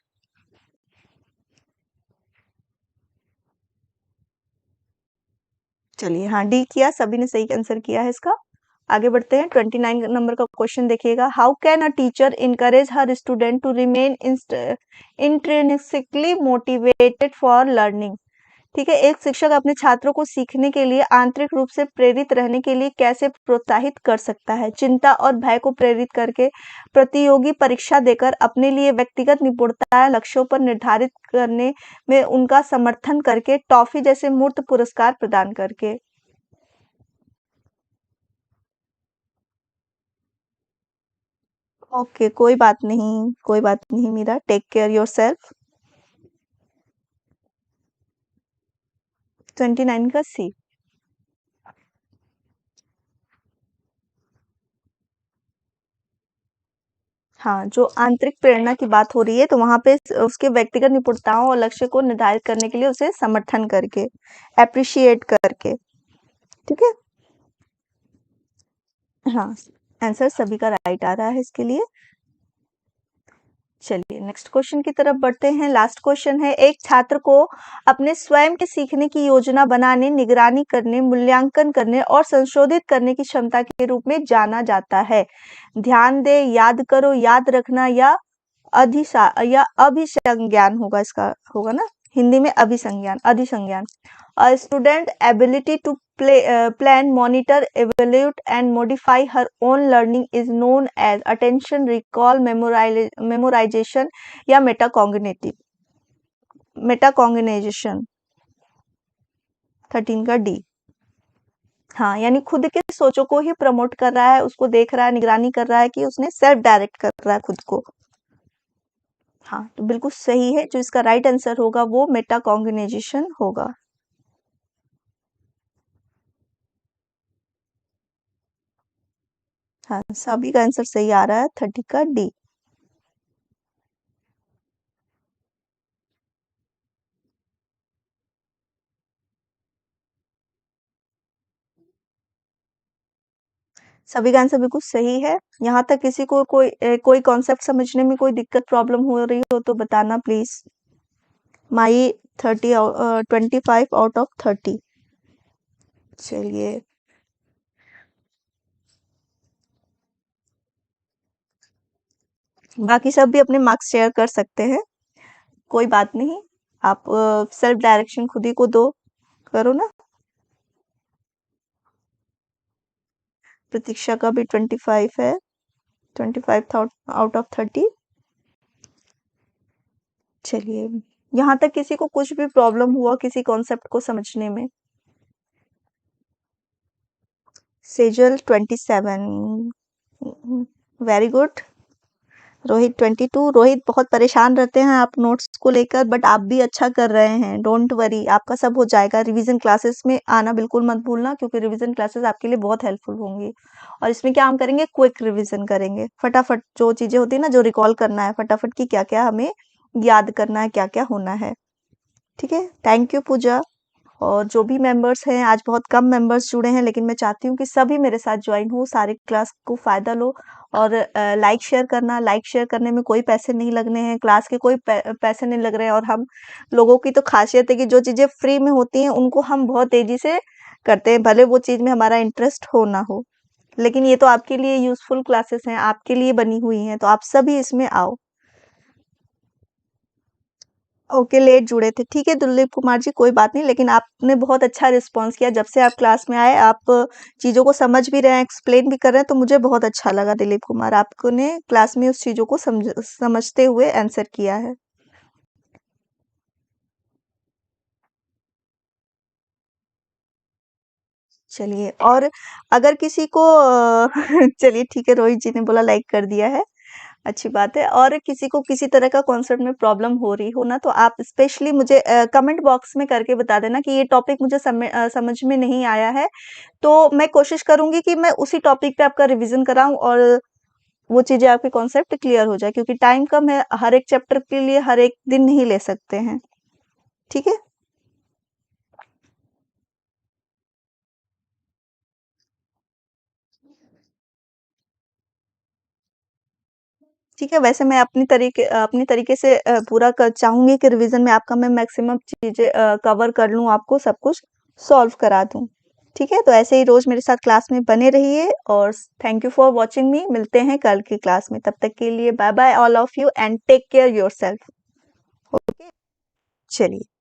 चलिए, हाँ डी किया, सभी ने सही आंसर किया है इसका। आगे बढ़ते हैं, 29 नंबर का क्वेश्चन देखिएगा। How can a teacher encourage her student to remain intrinsically motivated for learning? ठीक है, एक शिक्षक अपने छात्रों को सीखने के लिए आंतरिक रूप से प्रेरित रहने के लिए कैसे प्रोत्साहित कर सकता है? चिंता और भय को प्रेरित करके, प्रतियोगी परीक्षा देकर, अपने लिए व्यक्तिगत निपुणता लक्ष्यों पर निर्धारित करने में उनका समर्थन करके, टॉफी जैसे मूर्त पुरस्कार प्रदान करके। ओके, कोई बात नहीं, कोई बात नहीं मीरा, टेक केयर योरसेल्फ। 29 का सी। हाँ, जो आंतरिक प्रेरणा की बात हो रही है तो वहां पे उसके व्यक्तिगत निपुणताओं और लक्ष्य को निर्धारित करने के लिए उसे समर्थन करके, अप्रिशिएट करके। ठीक है, हाँ, आंसर सभी का राइट आ रहा है इसके लिए। चलिए, नेक्स्ट क्वेश्चन की तरफ बढ़ते हैं। लास्ट क्वेश्चन है, एक छात्र को अपने स्वयं के सीखने की योजना बनाने, निगरानी करने, मूल्यांकन करने और संशोधित करने की क्षमता के रूप में जाना जाता है। ध्यान दे, याद करो, याद रखना या या अभिसंज्ञान होगा, इसका होगा ना? हिंदी में अभिसंज्ञान, अधिसंज्ञान। A student ability to plan, monitor, evaluate and modify her own learning is known as attention, recall, memorization या मेटाकॉग्निशन। 13 का डी। हाँ, यानी खुद के सोचों को ही प्रमोट कर रहा है, उसको देख रहा है, निगरानी कर रहा है कि उसने सेल्फ डायरेक्ट कर रहा है खुद को। हाँ, तो बिल्कुल सही है, जो इसका राइट आंसर होगा वो मेटाकॉग्निशन होगा। हाँ, सभी का आंसर सही आ रहा है, 30 का डी। सभी का आंसर बिल्कुल सही है। यहाँ तक किसी को कोई कॉन्सेप्ट समझने में कोई दिक्कत प्रॉब्लम हो रही हो तो बताना प्लीज। My 25 out of 30। चलिए, बाकी सब भी अपने मार्क्स शेयर कर सकते हैं, कोई बात नहीं। आप सेल्फ डायरेक्शन खुद ही को दो, करो ना। प्रतीक्षा का भी 25 है, 25 आउट ऑफ 30। चलिए, यहाँ तक किसी को कुछ भी प्रॉब्लम हुआ किसी कॉन्सेप्ट को समझने में? Sejal 27, very good. रोहित 22। रोहित बहुत परेशान रहते हैं आप नोट्स को लेकर, बट आप भी अच्छा कर रहे हैं, डोंट वरी, आपका सब हो जाएगा। रिवीजन क्लासेस में आना बिल्कुल मत भूलना, क्योंकि रिवीजन क्लासेस आपके लिए बहुत हेल्पफुल होंगी। और इसमें क्या हम करेंगे, क्विक रिवीजन करेंगे, फटाफट जो चीजें होती है ना, जो रिकॉल करना है फटाफट की, क्या क्या हमें याद करना है, क्या क्या होना है। ठीक है, थैंक यू पूजा। और जो भी मेंबर्स हैं, आज बहुत कम मेंबर्स जुड़े हैं, लेकिन मैं चाहती हूँ कि सभी मेरे साथ ज्वाइन हो, सारे क्लास को फायदा लो। और लाइक शेयर करना, लाइक शेयर करने में कोई पैसे नहीं लगने हैं, क्लास के कोई पैसे नहीं लग रहे हैं। और हम लोगों की तो खासियत है कि जो चीजें फ्री में होती हैं उनको हम बहुत तेजी से करते हैं, भले वो चीज में हमारा इंटरेस्ट हो ना हो। लेकिन ये तो आपके लिए यूजफुल क्लासेस हैं, आपके लिए बनी हुई हैं, तो आप सभी इसमें आओ। ओके, लेट जुड़े थे, ठीक है दिलीप कुमार जी, कोई बात नहीं, लेकिन आपने बहुत अच्छा रिस्पॉन्स किया। जब से आप क्लास में आए, आप चीज़ों को समझ भी रहे हैं, एक्सप्लेन भी कर रहे हैं, तो मुझे बहुत अच्छा लगा दिलीप कुमार, आपने क्लास में उस चीज़ों को समझते हुए आंसर किया है। चलिए, और अगर किसी को चलिए ठीक है, रोहित जी ने बोला लाइक कर दिया है, अच्छी बात है। और किसी को किसी तरह का कॉन्सेप्ट में प्रॉब्लम हो रही हो ना, तो आप स्पेशली मुझे कमेंट बॉक्स में करके बता देना कि ये टॉपिक मुझे समझ में नहीं आया है। तो मैं कोशिश करूंगी कि मैं उसी टॉपिक पे आपका रिवीजन कराऊं, और वो चीजें आपके कॉन्सेप्ट क्लियर हो जाए, क्योंकि टाइम कम है, हर एक चैप्टर के लिए हर एक दिन नहीं ले सकते हैं। ठीक है, ठीक है। वैसे मैं अपनी तरीके से पूरा कर चाहूंगी कि रिवीजन में आपका मैं मैक्सिमम चीजें कवर कर लूं, आपको सब कुछ सॉल्व करा दूं। ठीक है, तो ऐसे ही रोज मेरे साथ क्लास में बने रहिए, और थैंक यू फॉर वॉचिंग मी। मिलते हैं कल की क्लास में, तब तक के लिए bye bye all of you, and take care yourself. Okay, चलिए।